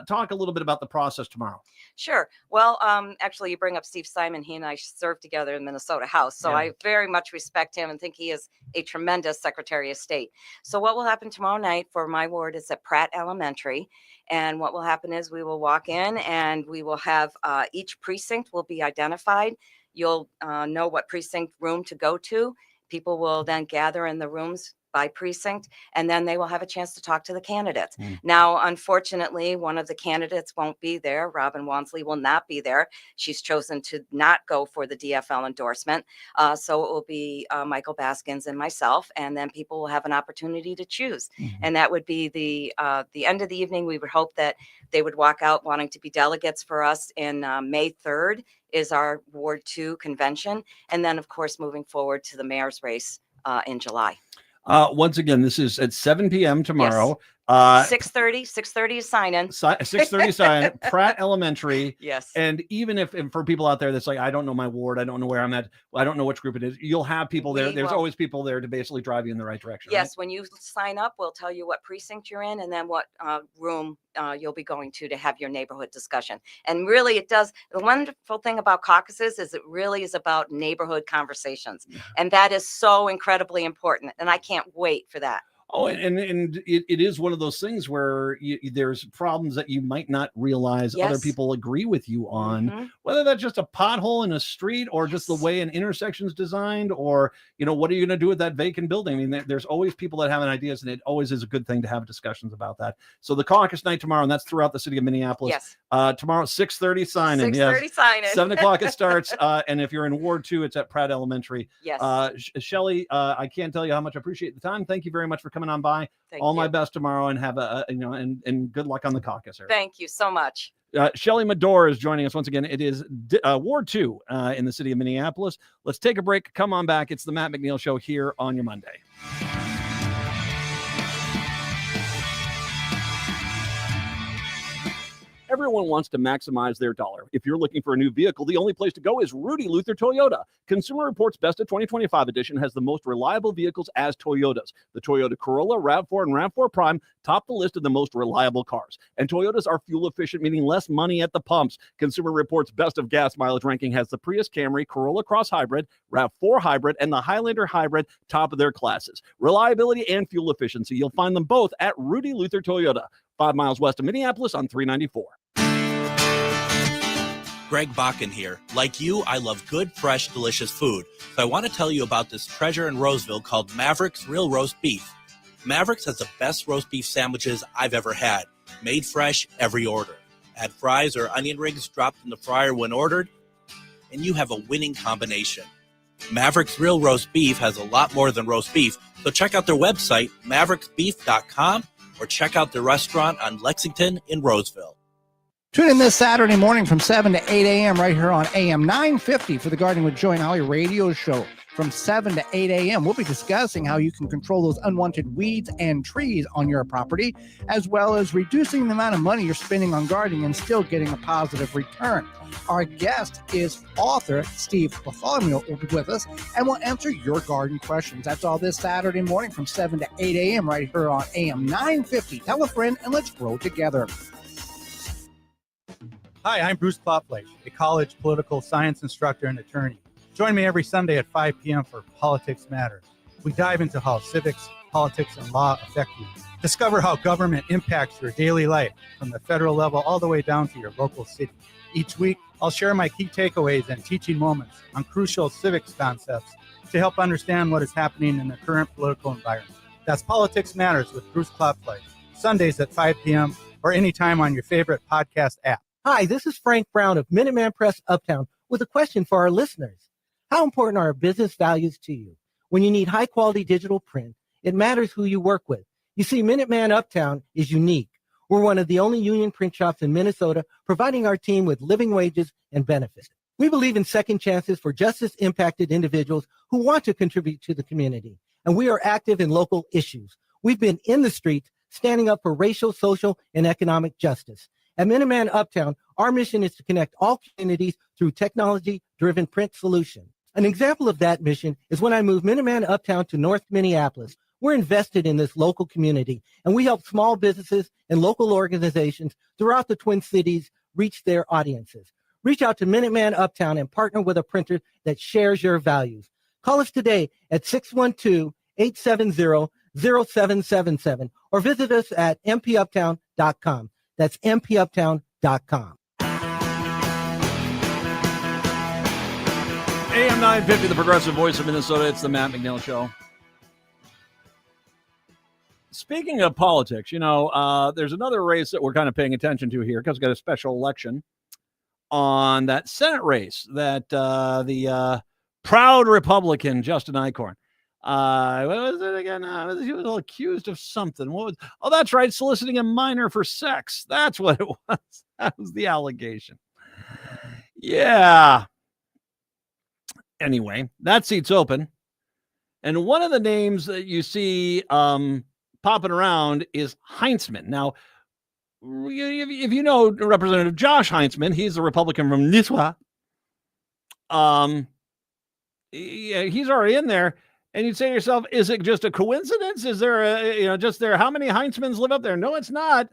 Talk a little bit about the process tomorrow. Sure. Well, actually, you bring up Steve Simon. He and I served together in Minnesota House. So I very much respect him and think he is a tremendous Secretary of State. So what will happen tomorrow night for my ward is at Pratt Elementary. And what will happen is we will walk in and we will have each precinct will be identified. you'll know what precinct room to go to. People will then gather in the rooms by precinct, and then they will have a chance to talk to the candidates. Now, unfortunately, one of the candidates won't be there. Robin Walmsley will not be there. She's chosen to not go for the DFL endorsement. So it will be Michael Baskins and myself, and then people will have an opportunity to choose. And that would be the end of the evening. We would hope that they would walk out wanting to be delegates for us in May 3rd is our Ward 2 convention. And then, of course, moving forward to the mayor's race in July. Once again, this is at 7 p.m. tomorrow. 6:30 is sign-in. 6:30 sign, Pratt Elementary. Yes. And even if for people out there that's like, I don't know my ward, I don't know where I'm at, I don't know which group it is, you'll have people there. There's always people there to basically drive you in the right direction. Yes, right? when you sign up, we'll tell you what precinct you're in and then what room you'll be going to have your neighborhood discussion. And really, it does. The wonderful thing about caucuses is it really is about neighborhood conversations. And that is so incredibly important. And I can't wait for that. Oh, and it is one of those things where there's problems that you might not realize other people agree with you on, whether that's just a pothole in a street or just the way an intersection is designed, or, what are you going to do with that vacant building? I mean, there's always people that have ideas, and it always is a good thing to have discussions about that. So the caucus night tomorrow, and that's throughout the city of Minneapolis. Yes. Tomorrow, 6:30 sign-in. 6:30 sign-in. 7 o'clock it starts. And if you're in Ward 2, it's at Pratt Elementary. Yes. Shelley, I can't tell you how much I appreciate the time. Thank you very much for coming on by. All my best tomorrow, and have and good luck on the caucus. Thank you so much. Shelley Medore is joining us once again. It is Ward 2 in the city of Minneapolis. Let's take a break. Come on back. It's the Matt McNeil Show here on your Monday. Everyone wants to maximize their dollar. If you're looking for a new vehicle, the only place to go is Rudy Luther Toyota. Consumer Reports Best of 2025 edition has the most reliable vehicles as Toyotas. The Toyota Corolla, RAV4, and RAV4 Prime top the list of the most reliable cars. And Toyotas are fuel efficient, meaning less money at the pumps. Consumer Reports Best of Gas Mileage ranking has the Prius Camry, Corolla Cross Hybrid, RAV4 Hybrid, and the Highlander Hybrid top of their classes. Reliability and fuel efficiency, you'll find them both at Rudy Luther Toyota, 5 miles west of Minneapolis on 394. Greg Bakken here. Like you, I love good, fresh, delicious food. So I want to tell you about this treasure in Roseville called Maverick's Real Roast Beef. Maverick's has the best roast beef sandwiches I've ever had. Made fresh every order. Add fries or onion rings dropped in the fryer when ordered, and you have a winning combination. Maverick's Real Roast Beef has a lot more than roast beef, so check out their website, mavericksbeef.com, or check out their restaurant on Lexington in Roseville. Tune in this Saturday morning from 7 to 8 a.m. right here on AM 950 for the Gardening with Joy and Holly radio show from 7 to 8 a.m. We'll be discussing how you can control those unwanted weeds and trees on your property, as well as reducing the amount of money you're spending on gardening and still getting a positive return. Our guest is author Steve Bartholomew will be with us, and we'll answer your garden questions. That's all this Saturday morning from 7 to 8 a.m. right here on AM 950. Tell a friend and let's grow together. Hi, I'm Bruce Klopfleisch, a college political science instructor and attorney. Join me every Sunday at 5 p.m. for Politics Matters. We dive into how civics, politics, and law affect you. Discover how government impacts your daily life from the federal level all the way down to your local city. Each week, I'll share my key takeaways and teaching moments on crucial civics concepts to help understand what is happening in the current political environment. That's Politics Matters with Bruce Klopfleisch, Sundays at 5 p.m. or anytime on your favorite podcast app. Hi, this is Frank Brown of Minuteman Press Uptown with a question for our listeners. How important are business values to you? When you need high-quality digital print, it matters who you work with. You see, Minuteman Uptown is unique. We're one of the only union print shops in Minnesota providing our team with living wages and benefits. We believe in second chances for justice-impacted individuals who want to contribute to the community, and we are active in local issues. We've been in the streets standing up for racial, social, and economic justice. At Minuteman Uptown, our mission is to connect all communities through technology-driven print solutions. An example of that mission is when I moved Minuteman Uptown to North Minneapolis. We're invested in this local community, and we help small businesses and local organizations throughout the Twin Cities reach their audiences. Reach out to Minuteman Uptown and partner with a printer that shares your values. Call us today at 612-870-0777 or visit us at mpuptown.com. That's mpuptown.com. AM 950, the progressive voice of Minnesota. It's the Matt McNeil Show. Speaking of politics, there's another race that we're kind of paying attention to here because we got a special election on that Senate race that the proud Republican Justin Eichorn. What was it again? He was accused of something. Oh, that's right, soliciting a minor for sex. That's what it was. That was the allegation. Yeah. Anyway, that seat's open. And one of the names that you see popping around is Heinzman. Now, if you know Representative Josh Heinzman, he's a Republican from Nisswa. He's already in there. And you'd say to yourself, is it just a coincidence? Is there just there? How many Heinzmans live up there? No, it's not.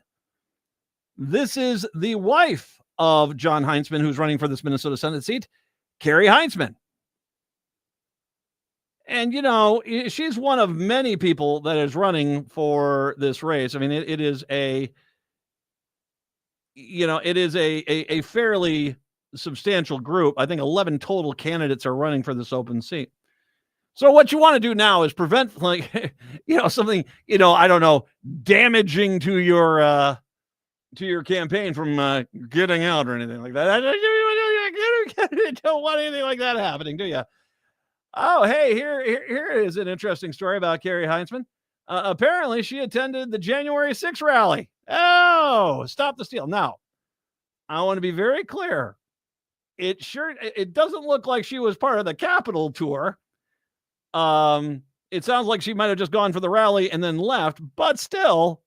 This is the wife of John Heinzman, who's running for this Minnesota Senate seat, Carrie Heinzman. And, she's one of many people that is running for this race. I mean, it is a fairly substantial group. I think 11 total candidates are running for this open seat. So what you want to do now is prevent something, I don't know, damaging to your campaign from getting out or anything like that. You don't want anything like that happening, do you? Oh, hey, here is an interesting story about Carrie Heinzman. Apparently, she attended the January 6th rally. Oh, stop the steal. Now, I want to be very clear. It doesn't look like she was part of the Capitol tour. It sounds like she might have just gone for the rally and then left, but still,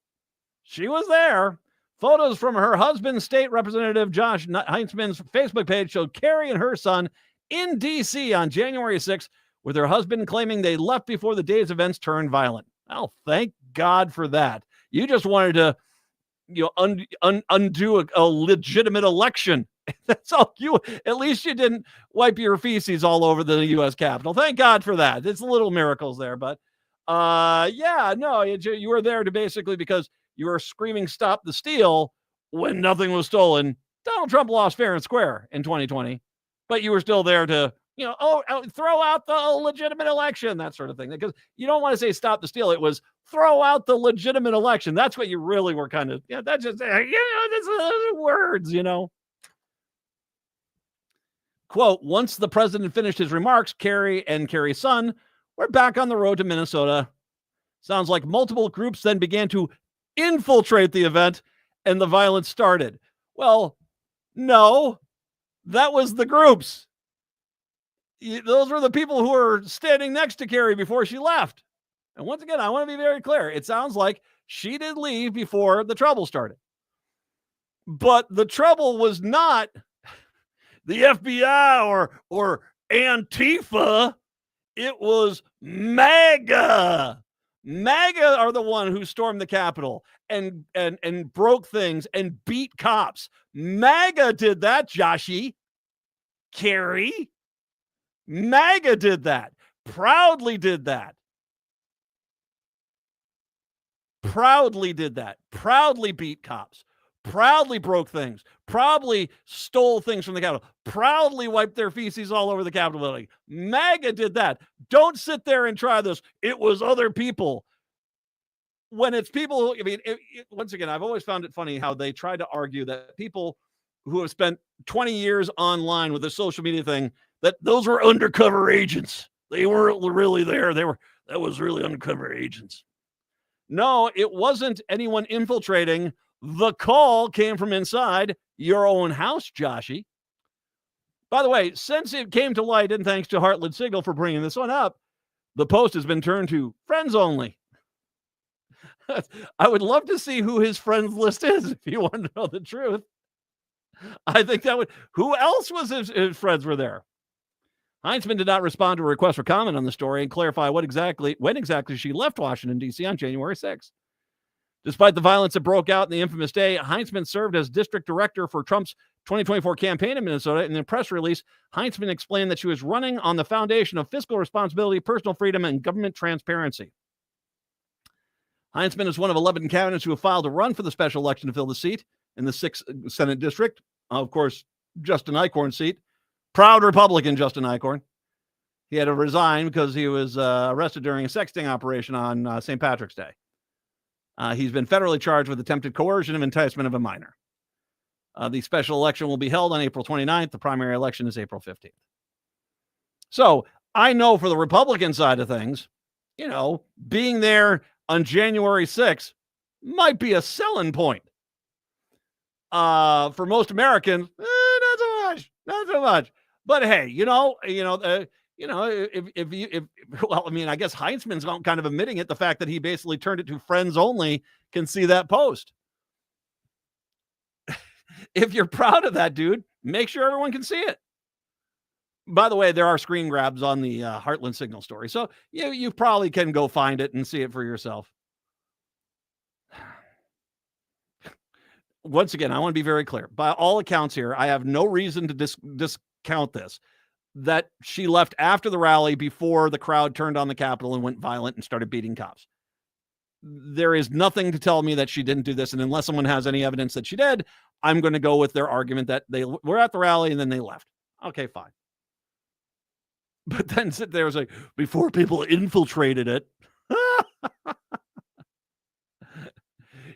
she was there. Photos from her husband, State Representative Josh Heinzman's Facebook page showed Carrie and her son in D.C. on January 6th, with her husband claiming they left before the day's events turned violent. Well, thank God for that. You just wanted to, undo a legitimate election. That's all at least you didn't wipe your feces all over the U.S. Capitol. Thank God for that. It's little miracles there, but you were there to basically because you were screaming stop the steal when nothing was stolen. Donald Trump lost fair and square in 2020, but you were still there to, throw out the legitimate election, that sort of thing. Because you don't want to say stop the steal. It was throw out the legitimate election. That's what you really were kind of, that's just, that's words, Quote, once the president finished his remarks, Carrie and Carrie's son were back on the road to Minnesota. Sounds like multiple groups then began to infiltrate the event and the violence started. Well, no, that was the groups. Those were the people who were standing next to Carrie before she left. And once again, I want to be very clear. It sounds like she did leave before the trouble started. But the trouble was not the FBI or Antifa. It was MAGA. MAGA are the one who stormed the Capitol and broke things and beat cops. MAGA did that, Joshy. Carrie. MAGA did that. Proudly did that. Proudly did that. Proudly beat cops. Proudly broke things. Proudly stole things from the Capitol. Proudly wiped their feces all over the Capitol building. MAGA did that. Don't sit there and try this. It was other people. When it's people, once again, I've always found it funny how they try to argue that people who have spent 20 years online with the social media thing, that those were undercover agents. They weren't really there. That was really undercover agents. No, it wasn't anyone infiltrating. The call came from inside your own house, Joshy. By the way, since it came to light, and thanks to Heartland Signal for bringing this one up, the post has been turned to friends only. I would love to see who his friends list is if you want to know the truth. I think that would. Who else was his friends were there? Heinzman did not respond to a request for comment on the story and clarify when exactly she left Washington, D.C. on January 6th. Despite the violence that broke out in the infamous day, Heinzman served as district director for Trump's 2024 campaign in Minnesota. In a press release, Heinzman explained that she was running on the foundation of fiscal responsibility, personal freedom, and government transparency. Heinzman is one of 11 candidates who have filed to run for the special election to fill the seat in the 6th Senate district. Of course, Justin Eichorn's seat. Proud Republican Justin Eichorn. He had to resign because he was arrested during a sexting operation on St. Patrick's Day. He's been federally charged with attempted coercion and enticement of a minor. The special election will be held on April 29th. The primary election is April 15th. So I know for the Republican side of things, being there on January 6th might be a selling point. For most Americans, not so much. But hey, I guess Heinzman's kind of admitting it. The fact that he basically turned it to friends only can see that post. If you're proud of that, dude, make sure everyone can see it. By the way, there are screen grabs on the Heartland Signal story. So you probably can go find it and see it for yourself. Once again, I want to be very clear. By all accounts here, I have no reason to discount this, that she left after the rally before the crowd turned on the Capitol and went violent and started beating cops. There is nothing to tell me that she didn't do this. And unless someone has any evidence that she did, I'm going to go with their argument that they were at the rally and then they left. Okay, fine. But then sit there and say, before people infiltrated it.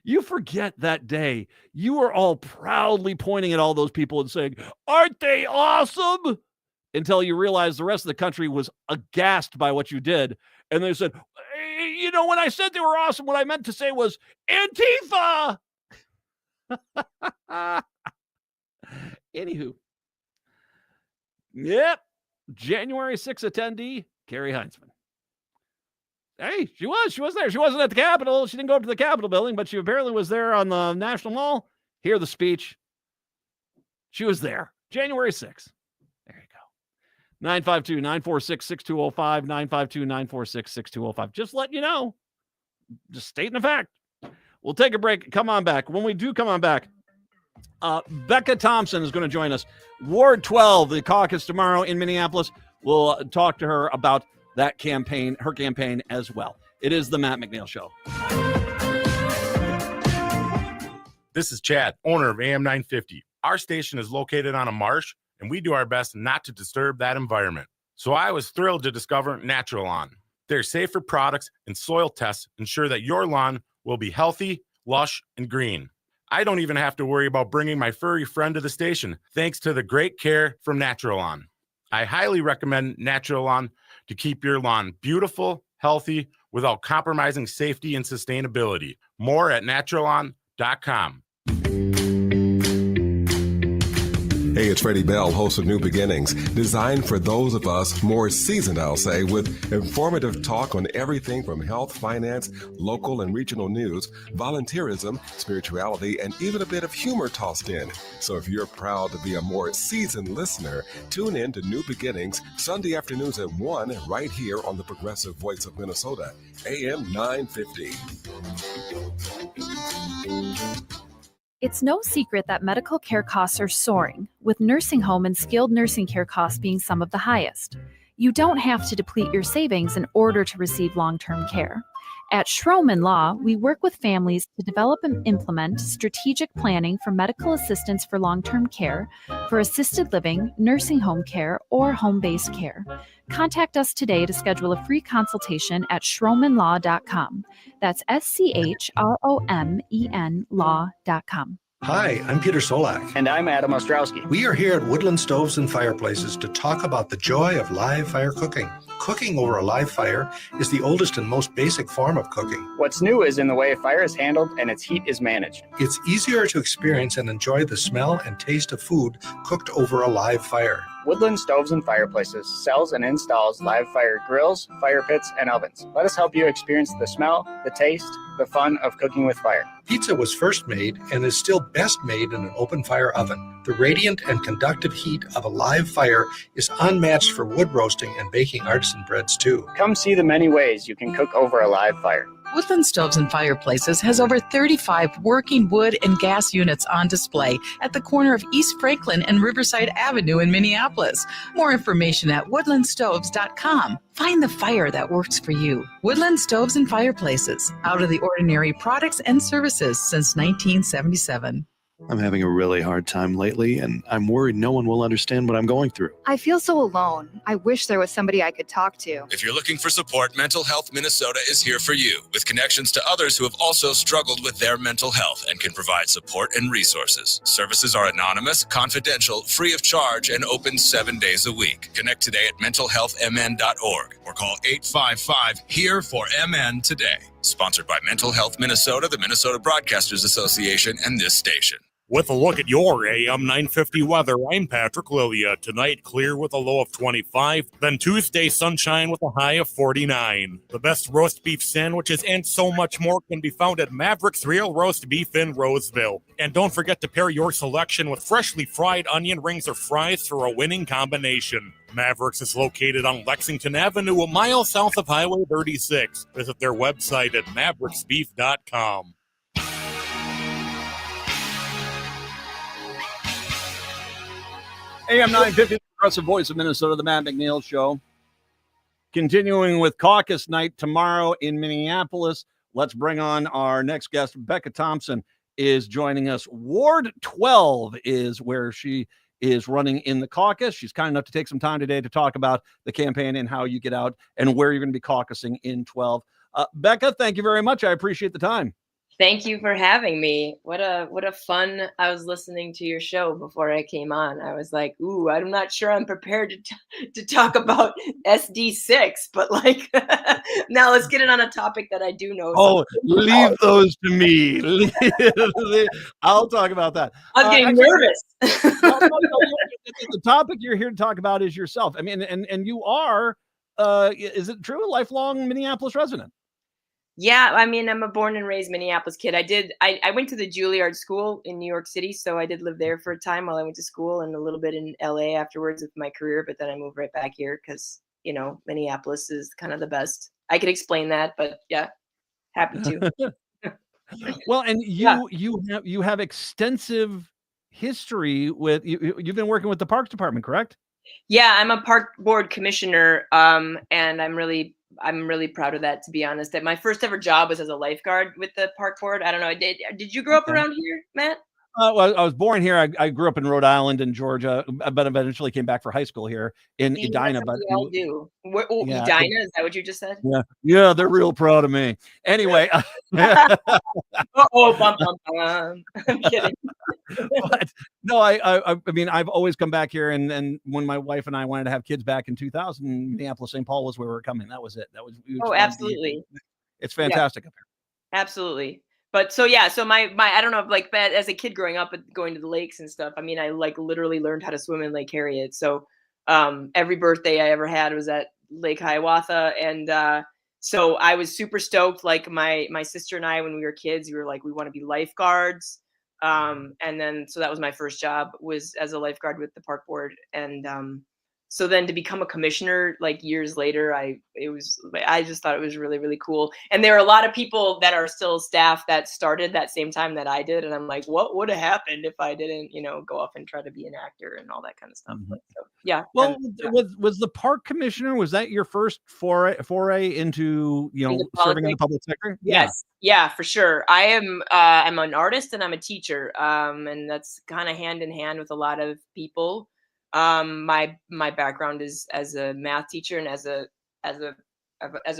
You forget that day. You were all proudly pointing at all those people and saying, aren't they awesome? Until you realize the rest of the country was aghast by what you did. And they said, when I said they were awesome, what I meant to say was Antifa. Anywho. Yep. January 6th attendee, Carrie Heinzman. Hey, she was there. She wasn't at the Capitol. She didn't go up to the Capitol building, but she apparently was there on the National Mall. Hear the speech. She was there. January 6th. There you go. 952-946-6205, 952-946-6205. Just letting you know. Just stating a fact. We'll take a break. Come on back. When we do come on back, Becca Thompson is going to join us. Ward 12, the caucus tomorrow in Minneapolis. We'll talk to her about that campaign, her campaign as well. It is the Matt McNeil Show. This is Chad, owner of AM 950. Our station is located on a marsh, and we do our best not to disturb that environment. So I was thrilled to discover Natural Lawn. Their safer products and soil tests ensure that your lawn will be healthy, lush, and green. I don't even have to worry about bringing my furry friend to the station, thanks to the great care from Natural Lawn. I highly recommend Natural Lawn to keep your lawn beautiful, healthy, without compromising safety and sustainability. More at naturalawn.com. Hey, it's Freddie Bell, host of New Beginnings, designed for those of us more seasoned, I'll say, with informative talk on everything from health, finance, local and regional news, volunteerism, spirituality, and even a bit of humor tossed in. So if you're proud to be a more seasoned listener, tune in to New Beginnings Sunday afternoons at 1 right here on the Progressive Voice of Minnesota, AM 950. It's no secret that medical care costs are soaring, with nursing home and skilled nursing care costs being some of the highest. You don't have to deplete your savings in order to receive long-term care. At Schroman Law, we work with families to develop and implement strategic planning for medical assistance for long-term care, for assisted living, nursing home care, or home-based care. Contact us today to schedule a free consultation at schromenlaw.com. That's SCHROMEN law.com. Hi, I'm Peter Solak. And I'm Adam Ostrowski. We are here at Woodland Stoves and Fireplaces to talk about the joy of live fire cooking. Cooking over a live fire is the oldest and most basic form of cooking. What's new is in the way a fire is handled and its heat is managed. It's easier to experience and enjoy the smell and taste of food cooked over a live fire. Woodland Stoves and Fireplaces sells and installs live fire grills, fire pits, and ovens. Let us help you experience the smell, the taste, the fun of cooking with fire. Pizza was first made and is still best made in an open fire oven. The radiant and conductive heat of a live fire is unmatched for wood roasting and baking artisan breads too. Come see the many ways you can cook over a live fire. Woodland Stoves and Fireplaces has over 35 working wood and gas units on display at the corner of East Franklin and Riverside Avenue in Minneapolis. More information at woodlandstoves.com. Find the fire that works for you. Woodland Stoves and Fireplaces. Out of the ordinary products and services since 1977. I'm having a really hard time lately, and I'm worried no one will understand what I'm going through. I feel so alone. I wish there was somebody I could talk to. If you're looking for support, Mental Health Minnesota is here for you, with connections to others who have also struggled with their mental health and can provide support and resources. Services are anonymous, confidential, free of charge, and open 7 days a week. Connect today at mentalhealthmn.org or call 855-HERE-4MN today. Sponsored by Mental Health Minnesota, the Minnesota Broadcasters Association, and this station. With a look at your AM 950 weather, I'm Patrick Lilia. Tonight, clear with a low of 25. Then Tuesday, sunshine with a high of 49. The best roast beef sandwiches and so much more can be found at Maverick's Real Roast Beef in Roseville. And don't forget to pair your selection with freshly fried onion rings or fries for a winning combination. Mavericks is located on Lexington Avenue, a mile south of Highway 36. Visit their website at mavericksbeef.com. AM 950, the Progressive Voice of Minnesota, the Matt McNeil Show. Continuing with caucus night tomorrow in Minneapolis. Let's bring on our next guest. Becca Thompson is joining us. Ward 12 is where she is running in the caucus. She's kind enough to take some time today to talk about the campaign and how you get out and where you're going to be caucusing in 12. Becca, thank you very much. I appreciate the time. Thank you for having me. What a fun. I was listening to your show before I came on. I was like, ooh, I'm not sure I'm prepared to talk about SD6, but like now let's get it on a topic that I do know. Oh, leave those to me. I'll talk about that. I'm getting nervous. The topic you're here to talk about is yourself. I mean, and you are, is it true, a lifelong Minneapolis resident? Yeah, I mean, I'm a born and raised Minneapolis kid. I went to the Juilliard School in New York City, so I did live there for a time while I went to school and a little bit in LA afterwards with my career, but then I moved right back here because, you know, Minneapolis is kind of the best. I could explain that, but yeah, happy to. Well, and you have extensive history with you've been working with the Parks Department, correct? Yeah, I'm a park board commissioner, and I'm really proud of that, to be honest. That my first ever job was as a lifeguard with the park board. I don't know. Did you grow up around here, Matt? Well, I was born here. I grew up in Rhode Island and Georgia, but eventually came back for high school here in Edina. But we all do. Yeah, Edina, is that what you just said? yeah, they're real proud of me. Anyway, bum, bum, bum. I'm kidding. But no, I mean, I've always come back here, and when my wife and I wanted to have kids back in 2000, Minneapolis, St. Paul was where we were coming. That was it. Absolutely. It's fantastic up here. Absolutely. But so my I don't know, like as a kid growing up and going to the lakes and stuff, I mean, I like literally learned how to swim in Lake Harriet. So every birthday I ever had was at Lake Hiawatha, and so I was super stoked. Like my sister and I, when we were kids, we were like, we want to be lifeguards. And then so that was my first job, was as a lifeguard with the park board, and so then to become a commissioner like years later, I just thought it was really, really cool. And there are a lot of people that are still staff that started that same time that I did, and I'm like, what would have happened if I didn't, go off and try to be an actor and all that kind of stuff. But, so, yeah. Well, was the park commissioner, was that your first foray into serving in the public sector? Yes. Yeah, for sure. I'm an artist and I'm a teacher, and that's kind of hand in hand with a lot of people. My background is as a math teacher and as a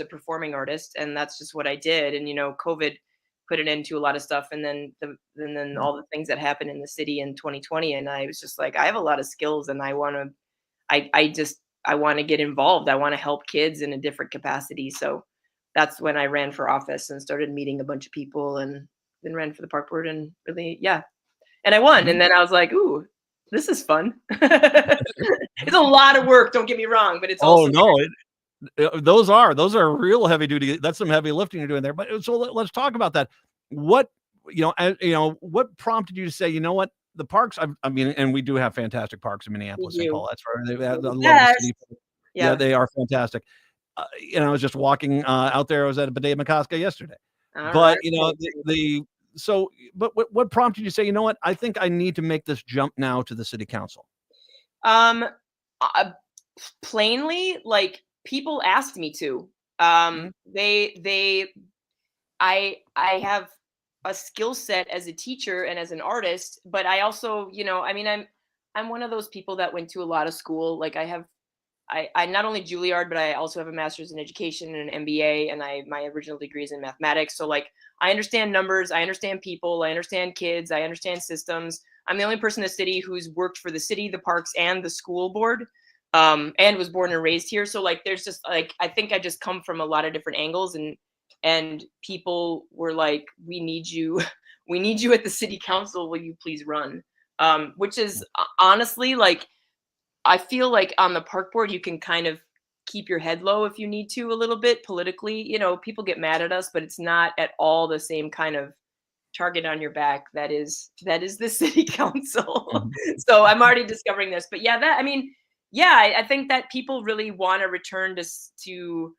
performing artist, and that's just what I did. And COVID put an end to a lot of stuff, and then all the things that happened in the city in 2020, and I was just like, I have a lot of skills, and I want to get involved. I want to help kids in a different capacity. So that's when I ran for office and started meeting a bunch of people, and then ran for the park board, and really, yeah, and I won. And then I was like, ooh, this is fun. It's a lot of work, don't get me wrong, but it's also those are real heavy duty. That's some heavy lifting you're doing there. But so let's talk about that. What what prompted you to say, you know what, the parks? I mean, and we do have fantastic parks in Minneapolis, St. Paul. That's right. Yeah, they are fantastic. I was just walking out there. I was at a Bidet McCoska yesterday. But what prompted you to say, you know what, I think I need to make this jump now to the city council? Plainly, like, people asked me to. I have a skill set as a teacher and as an artist, but I also, I mean, I'm one of those people that went to a lot of school. Like I not only Juilliard, but I also have a master's in education and an MBA, and my original degree is in mathematics. So like I understand numbers, I understand people, I understand kids, I understand systems. I'm the only person in the city who's worked for the city, the parks, and the school board, and was born and raised here. So like there's just like I think I just come from a lot of different angles, and people were like, we need you, we need you at the city council. Will you please run? Which is honestly like, I feel like on the park board, you can kind of keep your head low if you need to a little bit politically. People get mad at us, but it's not at all the same kind of target on your back that is the city council. So I'm already discovering this, but yeah, I think that people really want to return to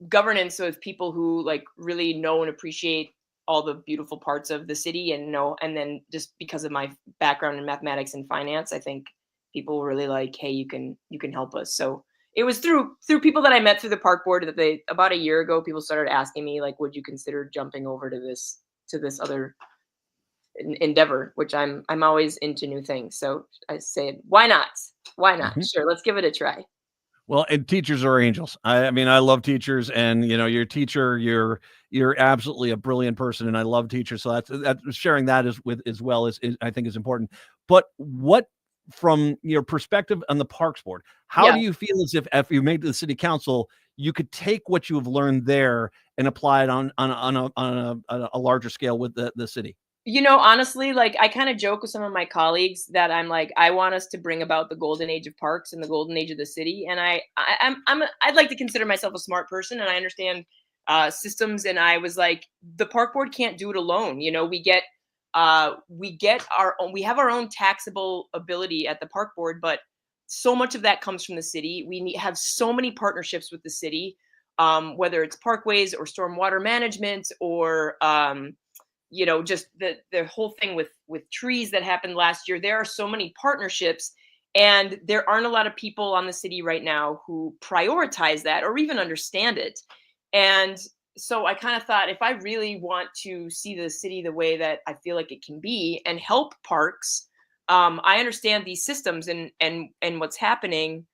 governance with people who like really know and appreciate all the beautiful parts of the city and then just because of my background in mathematics and finance, I think people were really like, hey, you can help us. So it was through people that I met through the park board that about a year ago, people started asking me like, would you consider jumping over to this other endeavor, which I'm always into new things. So I said, why not? Sure, let's give it a try. Well, and teachers are angels. I mean, I love teachers, and you're a teacher. You're absolutely a brilliant person, and I love teachers. So that's sharing that as well is I think is important. But what, from your perspective on the Parks Board, how do you feel as if you made to the city council, you could take what you have learned there and apply it on a larger scale with the city? Honestly, like I kind of joke with some of my colleagues that I'm like, I want us to bring about the golden age of parks and the golden age of the city. And I'd like to consider myself a smart person, and I understand systems. And I was like, the park board can't do it alone. We have our own taxable ability at the park board, but so much of that comes from the city. We have so many partnerships with the city, whether it's parkways or stormwater management or just the whole thing with trees that happened last year. There are so many partnerships, and there aren't a lot of people on the city right now who prioritize that or even understand it. And so I kind of thought, if I really want to see the city the way that I feel like it can be and help parks, I understand these systems and what's happening.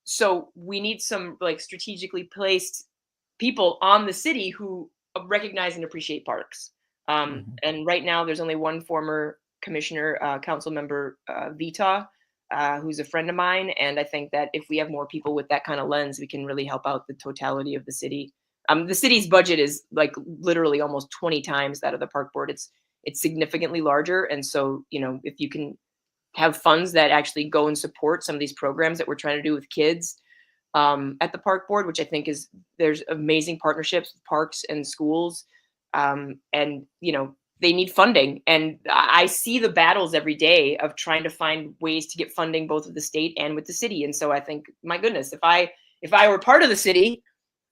So we need some like strategically placed people on the city who recognize and appreciate parks. And right now there's only one former commissioner, council member, Vita, who's a friend of mine. And I think that if we have more people with that kind of lens, we can really help out the totality of the city. The city's budget is like literally almost 20 times that of the park board. It's significantly larger. And so, if you can have funds that actually go and support some of these programs that we're trying to do with kids, at the park board, which I think there's amazing partnerships with parks and schools. And, they need funding. And I see the battles every day of trying to find ways to get funding both with the state and with the city. And so I think, my goodness, if I were part of the city,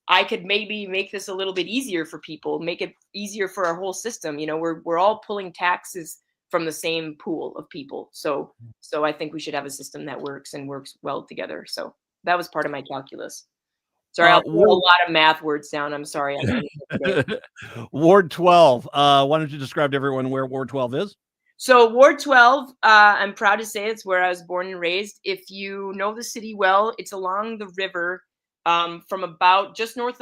I could maybe make this a little bit easier for people, make it easier for our whole system. We're all pulling taxes from the same pool of people. So I think we should have a system that works well together. So that was part of my calculus. Sorry, I'll put a lot of math words down. I'm sorry. Ward 12. Why don't you describe to everyone where Ward 12 is? So Ward 12, I'm proud to say it's where I was born and raised. If you know the city well, it's along the river, from about just north,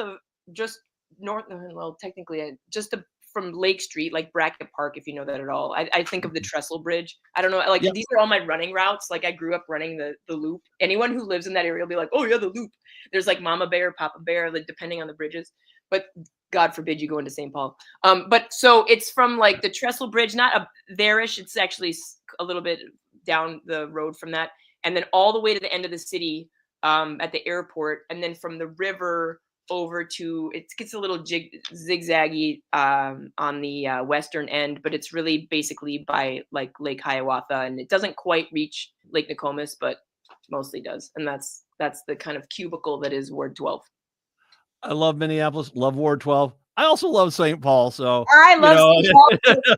well, technically from Lake Street, like Brackett Park, if you know that at all. I think of the Trestle Bridge. I don't know, like these are all my running routes. Like I grew up running the loop. Anyone who lives in that area will be like, oh yeah, the loop. There's like Mama Bear, Papa Bear, like depending on the bridges. But God forbid you go into St. Paul. But so it's from like the Trestle Bridge, not there-ish. It's actually a little bit down the road from that. And then all the way to the end of the city, at the airport. And then from the river over to, it gets a little zigzaggy on the western end, but it's really basically by like Lake Hiawatha, and it doesn't quite reach Lake Nokomis, but mostly does. And that's the kind of cubicle that is Ward 12. I love Minneapolis, love Ward 12. I also love St. Paul. So I love St. Paul.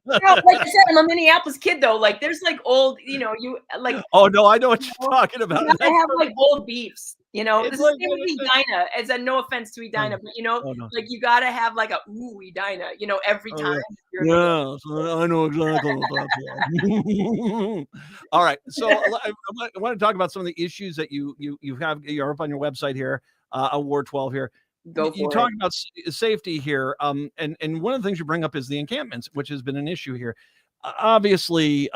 Like I said, I'm a Minneapolis kid though. Like there's like old, you like. Oh no, I know what you're talking about. I have like old beefs. You know, It's this is like, the same with Edina. It's a no offense to Edina, but you know, oh, no. like you gotta have like a ooh Edina, you know, every time. You're Yeah, so I know exactly what that's like. All right, so I want to talk about some of the issues that you're up on your website here, Award 12 here. Go You for talk it. about safety here, and one of the things you bring up is the encampments, which has been an issue here. Obviously,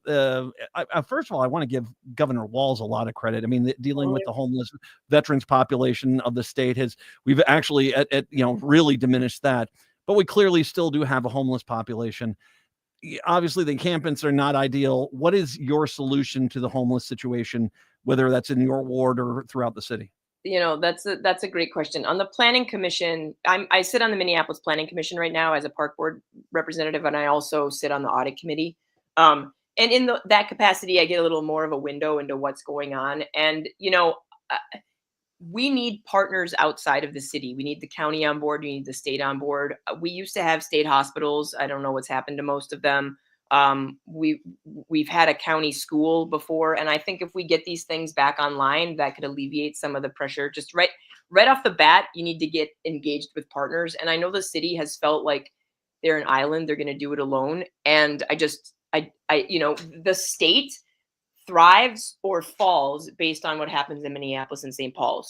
first of all, I want to give Governor Walz a lot of credit. I mean, dealing with the homeless veterans population of the state we've actually really diminished that, but we clearly still do have a homeless population. Obviously, the encampments are not ideal. What is your solution to the homeless situation, whether that's in your ward or throughout the city? You know, that's a great question. On the planning commission, I sit on the Minneapolis Planning Commission right now as a park board representative, and I also sit on the audit committee. And in that capacity, I get a little more of a window into what's going on. And you know, we need partners outside of the city. We need the county on board. We need the state on board. We used to have state hospitals. I don't know what's happened to most of them. We've had a county school before, and I think if we get these things back online, that could alleviate some of the pressure. Just right off the bat, you need to get engaged with partners. And I know the city has felt like they're an island; they're going to do it alone. And you know, the state thrives or falls based on what happens in Minneapolis and St. Paul.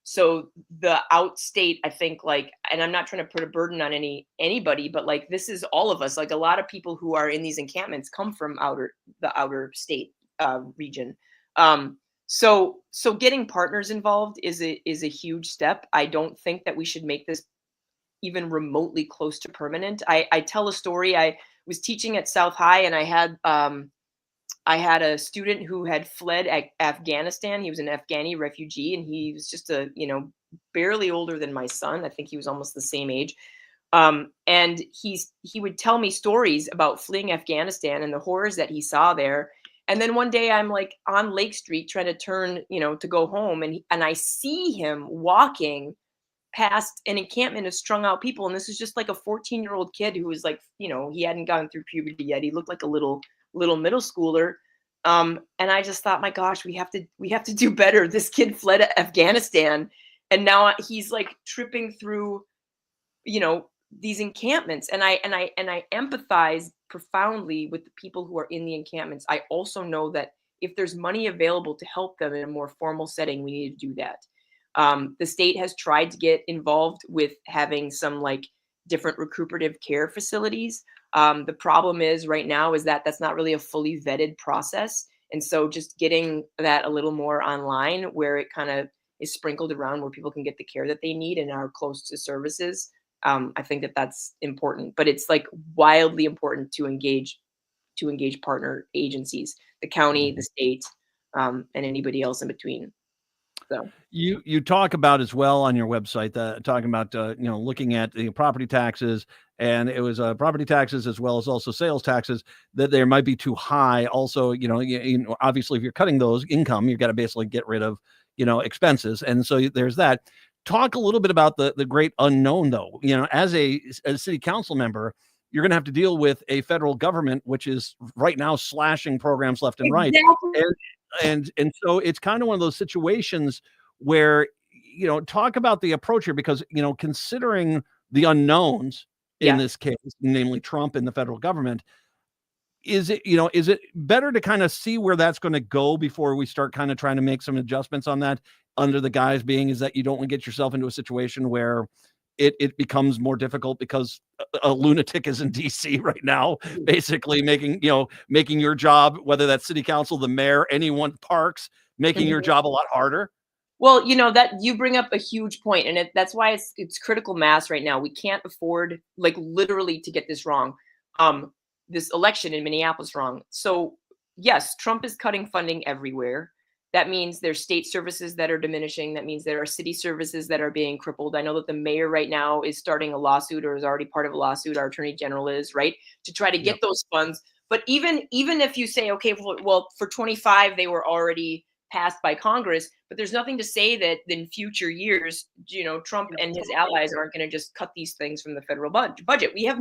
So the outstate, I think, like, and I'm not trying to put a burden on anybody, but like this is all of us. Like a lot of people who are in these encampments come from the outer state region. So getting partners involved is a huge step. I don't think that we should make this even remotely close to permanent. I tell a story. I was teaching at South High, and I had a student who had fled Afghanistan. He was an Afghani refugee, and he was just barely older than my son. I think he was almost the same age. And he would tell me stories about fleeing Afghanistan and the horrors that he saw there. And then one day I'm like on Lake Street trying to turn, to go home. And I see him walking past an encampment of strung out people. And this is just like a 14-year-old kid who was like, he hadn't gone through puberty yet. He looked like a little middle schooler. And I just thought, my gosh, we have to do better. This kid fled Afghanistan, and now he's like tripping through, these encampments. And I empathize profoundly with the people who are in the encampments. I also know that if there's money available to help them in a more formal setting, we need to do that. The state has tried to get involved with having some like different recuperative care facilities. The problem is right now is that that's not really a fully vetted process. And so just getting that a little more online where it kind of is sprinkled around where people can get the care that they need and are close to services. I think that that's important, but it's like wildly important to engage partner agencies, the county, the state, and anybody else in between. So you talk about as well on your website, talking about looking at the property taxes, and it was property taxes as well as also sales taxes that there might be too high. Also, obviously if you're cutting those income, you've got to basically get rid of expenses, and so there's that. Talk a little bit about the great unknown, though. As a city council member, you're going to have to deal with a federal government which is right now slashing programs left and right. And so it's kind of one of those situations where, talk about the approach here, because, considering the unknowns in this case, namely Trump and the federal government, is it better to kind of see where that's going to go before we start kind of trying to make some adjustments on that, under the guise being is that you don't want to get yourself into a situation where it becomes more difficult because a lunatic is in DC right now, basically making your job, whether that's city council, the mayor, anyone, parks, making your job a lot harder. Well, that you bring up a huge point, and that's why it's critical mass right now. We can't afford, like, literally to get this wrong. This election in Minneapolis wrong. So yes, Trump is cutting funding everywhere. That means there's state services that are diminishing. That means there are city services that are being crippled. I know that the mayor right now is starting a lawsuit, or is already part of a lawsuit. Our attorney general is, right, to try to get those funds. But even if you say, okay, well, for 25, they were already passed by Congress, but there's nothing to say that in future years, Trump and his allies aren't going to just cut these things from the federal budget. We have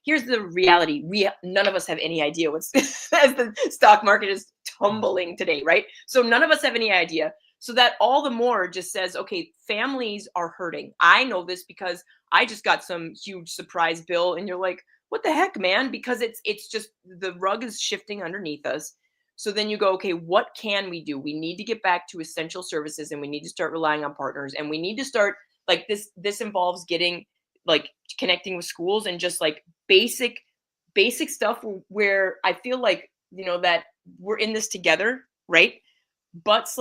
here's the reality. None of us have any idea what's as the stock market is tumbling today, right? So none of us have any idea. So that all the more just says, okay, families are hurting. I know this because I just got some huge surprise bill, and you're like, what the heck, man? Because it's just the rug is shifting underneath us. So then you go, okay, what can we do? We need to get back to essential services, and we need to start relying on partners, and we need to start like this involves getting like connecting with schools and just like basic stuff where I feel like, that we're in this together, right? But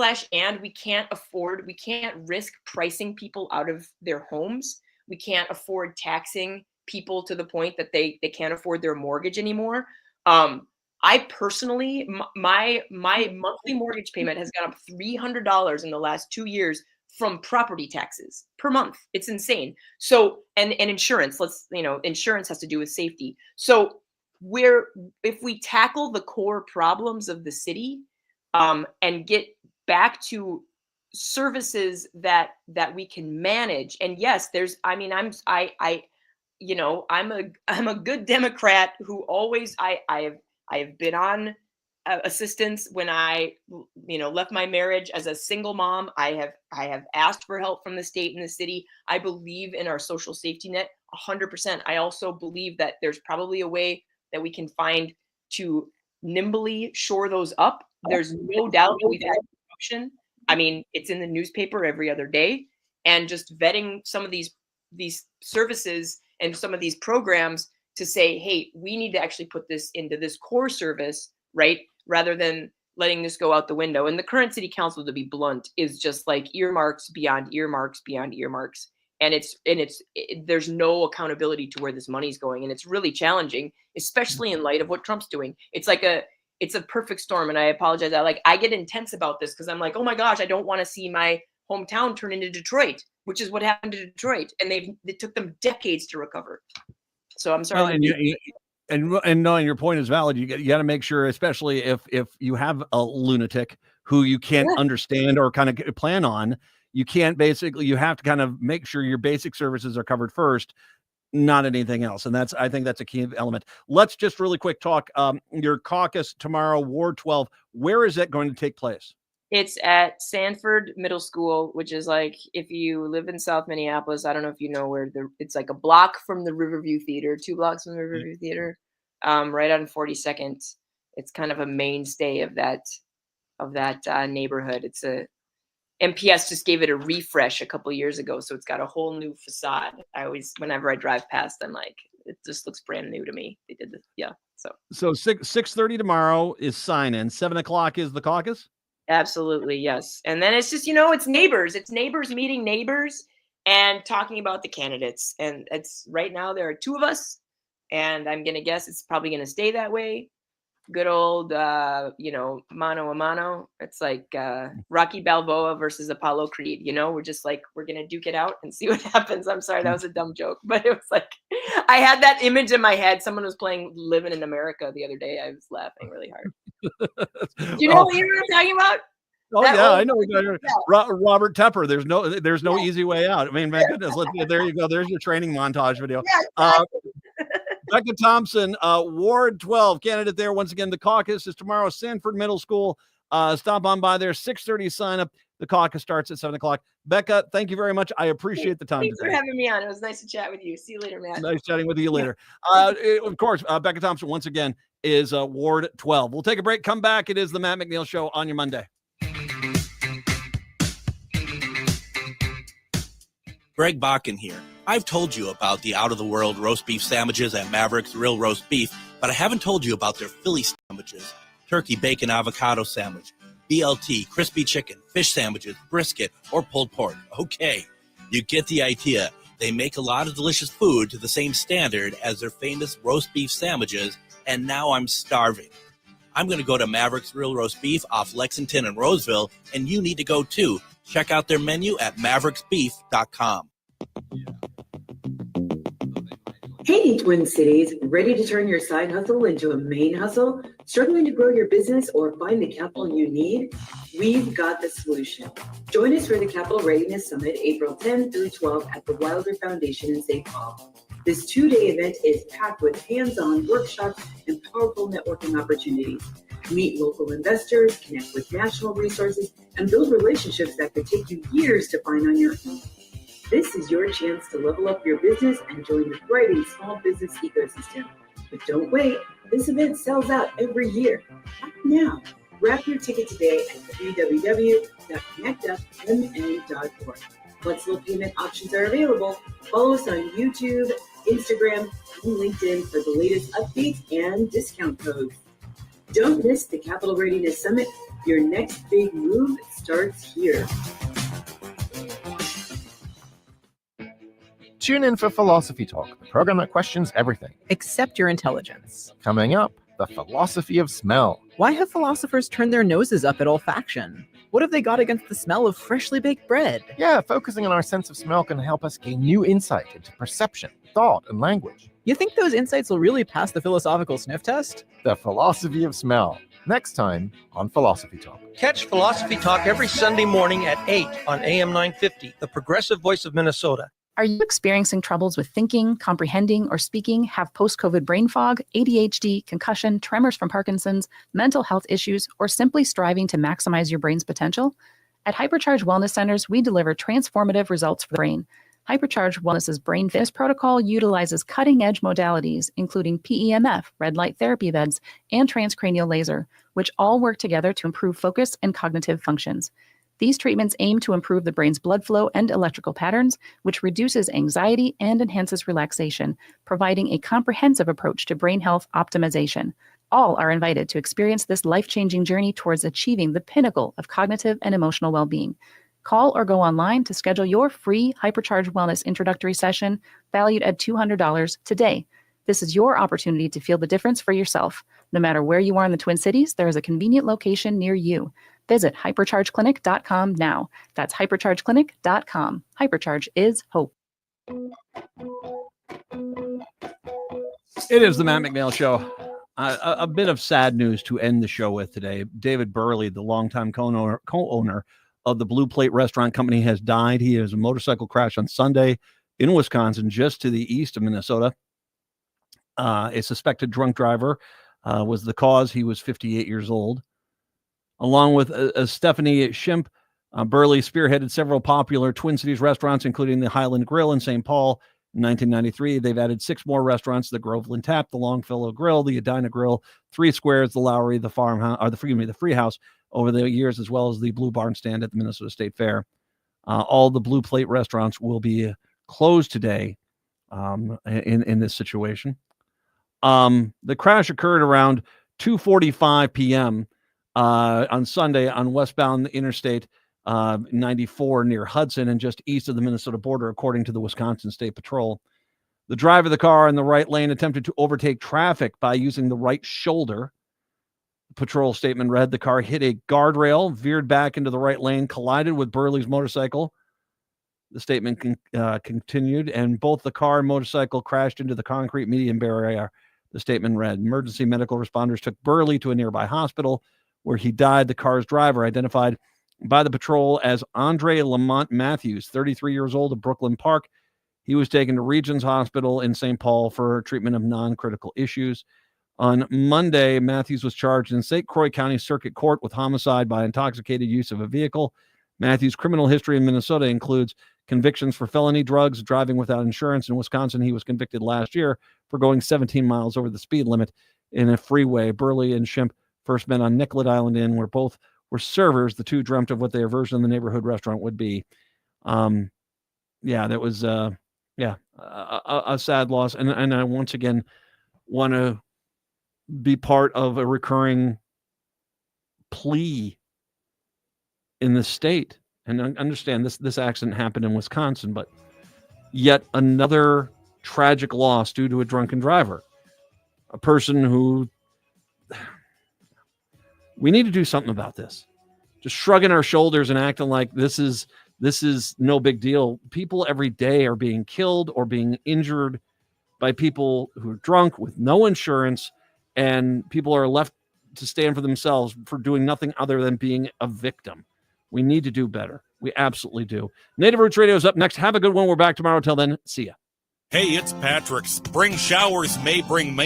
we can't risk pricing people out of their homes. We can't afford taxing people to the point that they can't afford their mortgage anymore. I personally, my monthly mortgage payment has gone up $300 in the last 2 years from property taxes per month. It's insane. So, and insurance, insurance has to do with safety. So if we tackle the core problems of the city, and get back to services that we can manage. And yes, I'm a good Democrat who always I have been on assistance when I left my marriage as a single mom. I have asked for help from the state and the city. I believe in our social safety net 100%. I also believe that there's probably a way that we can find to nimbly shore those up. There's no doubt we've had corruption. I mean, it's in the newspaper every other day, and just vetting some of these services and some of these programs to say, hey, we need to actually put this into this core service, right? Rather than letting this go out the window. And the current city council, to be blunt, is just like earmarks beyond earmarks beyond earmarks. And there's no accountability to where this money's going. And it's really challenging, especially in light of what Trump's doing. It's a perfect storm. And I apologize. I get intense about this because I'm like, oh my gosh, I don't want to see my hometown turn into Detroit, which is what happened to Detroit. And it took them decades to recover. So I'm sorry. Well, and knowing your point is valid, you got to make sure, especially if you have a lunatic who you can't understand or kind of plan on, you have to kind of make sure your basic services are covered first, not anything else. And I think that's a key element. Let's just really quick talk your caucus tomorrow, Ward 12. Where is that going to take place? It's at Sanford Middle School, which is like, if you live in South Minneapolis, I don't know if you know where it's like a block from the Riverview Theater, 2 blocks from the Riverview Theater, right on 42nd. It's kind of a mainstay of that neighborhood. MPS just gave it a refresh a couple years ago, so it's got a whole new facade. Whenever I drive past, I'm like, it just looks brand new to me. They did this, yeah. So 6:30 tomorrow is sign-in. 7:00 is the caucus. Absolutely, yes. And then it's just it's neighbors. It's neighbors meeting neighbors and talking about the candidates. And it's right now there are 2 of us, and I'm gonna guess it's probably gonna stay that way. Good old, mano a mano. It's like Rocky Balboa versus Apollo Creed. We're just like, we're going to duke it out and see what happens. I'm sorry, that was a dumb joke. But it was like, I had that image in my head. Someone was playing Living in America the other day. I was laughing really hard. Do you know what I'm talking about? Oh, yeah, I know. Robert Tepper. There's no easy way out. I mean, my goodness. There you go. There's your training montage video. Yeah, exactly. Becca Thompson, Ward 12 candidate there. Once again, the caucus is tomorrow, Sanford Middle School. Stop on by there, 6:30 sign up. The caucus starts at 7:00. Becca, thank you very much. I appreciate the time. Thanks for having me on. It was nice to chat with you. See you later, Matt. Nice chatting with you later. Of course, Becca Thompson, once again, is Ward 12. We'll take a break, come back. It is the Matt McNeil Show on your Monday. Greg Bakken here. I've told you about the out-of-the-world roast beef sandwiches at Maverick's Real Roast Beef, but I haven't told you about their Philly sandwiches. Turkey, bacon, avocado sandwich, BLT, crispy chicken, fish sandwiches, brisket, or pulled pork. Okay, you get the idea. They make a lot of delicious food to the same standard as their famous roast beef sandwiches, and now I'm starving. I'm going to go to Maverick's Real Roast Beef off Lexington and Roseville, and you need to go too. Check out their menu at mavericksbeef.com. Hey, Twin Cities, ready to turn your side hustle into a main hustle? Struggling to grow your business or find the capital you need? We've got the solution. Join us for the Capital Readiness Summit, April 10 through 12 at the Wilder Foundation in St. Paul. This 2-day event is packed with hands-on workshops and powerful networking opportunities. Meet local investors, connect with national resources, and build relationships that could take you years to find on your own. This is your chance to level up your business and join the thriving small business ecosystem. But don't wait, this event sells out every year. Act now. Grab your ticket today at www.connectupmn.org. Flexible payment options are available. Follow us on YouTube, Instagram, and LinkedIn for the latest updates and discount codes. Don't miss the Capital Readiness Summit. Your next big move starts here. Tune in for Philosophy Talk, the program that questions everything except your intelligence. Coming up, the philosophy of smell. Why have philosophers turned their noses up at olfaction? What have they got against the smell of freshly baked bread? Yeah, focusing on our sense of smell can help us gain new insight into perception, thought, and language. You think those insights will really pass the philosophical sniff test? The philosophy of smell. Next time on Philosophy Talk. Catch Philosophy Talk every Sunday morning at 8 on AM 950, the progressive voice of Minnesota. Are you experiencing troubles with thinking, comprehending, or speaking, have post-COVID brain fog, ADHD, concussion, tremors from Parkinson's, mental health issues, or simply striving to maximize your brain's potential? At Hypercharge Wellness Centers, we deliver transformative results for the brain. Hypercharge Wellness's Brain Fitness Protocol utilizes cutting-edge modalities, including PEMF, red light therapy beds, and transcranial laser, which all work together to improve focus and cognitive functions. These treatments aim to improve the brain's blood flow and electrical patterns, which reduces anxiety and enhances relaxation, providing a comprehensive approach to brain health optimization. All are invited to experience this life-changing journey towards achieving the pinnacle of cognitive and emotional well-being. Call or go online to schedule your free Hypercharge Wellness introductory session valued at $200 today. This is your opportunity to feel the difference for yourself. No matter where you are in the Twin Cities, there is a convenient location near you. Visit hyperchargeclinic.com now. That's hyperchargeclinic.com. Hypercharge is hope. It is the Matt McNeil Show. A bit of sad news to end the show with today. David Burley, the longtime co-owner of the Blue Plate Restaurant Company, has died. He has a motorcycle crash on Sunday in Wisconsin, just to the east of Minnesota. A suspected drunk driver was the cause. He was 58 years old. Along with Stephanie Shimp, Burley spearheaded several popular Twin Cities restaurants, including the Highland Grill in St. Paul in 1993. They've added 6 more restaurants: the Groveland Tap, the Longfellow Grill, the Edina Grill, 3 Squares, the Lowry, the Farmhouse, or the Free House over the years, as well as the Blue Barn Stand at the Minnesota State Fair. All the Blue Plate restaurants will be closed today in this situation. The crash occurred around 2:45 p.m. On Sunday on westbound Interstate 94 near Hudson and just east of the Minnesota border, according to the Wisconsin State Patrol. The driver of the car in the right lane attempted to overtake traffic by using the right shoulder. The patrol statement read, the car hit a guardrail, veered back into the right lane, collided with Burley's motorcycle. The statement continued, and both the car and motorcycle crashed into the concrete median barrier. The statement read, emergency medical responders took Burley to a nearby hospital where he died. The car's driver, identified by the patrol as Andre Lamont Matthews, 33 years old, of Brooklyn Park. He was taken to Regions Hospital in St. Paul for treatment of non-critical issues. On Monday, Matthews was charged in St. Croix County Circuit Court with homicide by intoxicated use of a vehicle. Matthews' criminal history in Minnesota includes convictions for felony drugs, driving without insurance. In Wisconsin, he was convicted last year for going 17 miles over the speed limit in a freeway. Burley and Shimp first met on Nicollet Island Inn, where both were servers. The two dreamt of what their version of the neighborhood restaurant would be. That was a sad loss. And I once again want to be part of a recurring plea in the state. And I understand this accident happened in Wisconsin, but yet another tragic loss due to a drunken driver. A person who... We need to do something about this. Just shrugging our shoulders and acting like this is no big deal. People every day are being killed or being injured by people who are drunk with no insurance, and people are left to stand for themselves for doing nothing other than being a victim. We need to do better. We absolutely do. Native Roots Radio is up next. Have a good one. We're back tomorrow. Till then, see ya. Hey, it's Patrick. Spring showers may bring May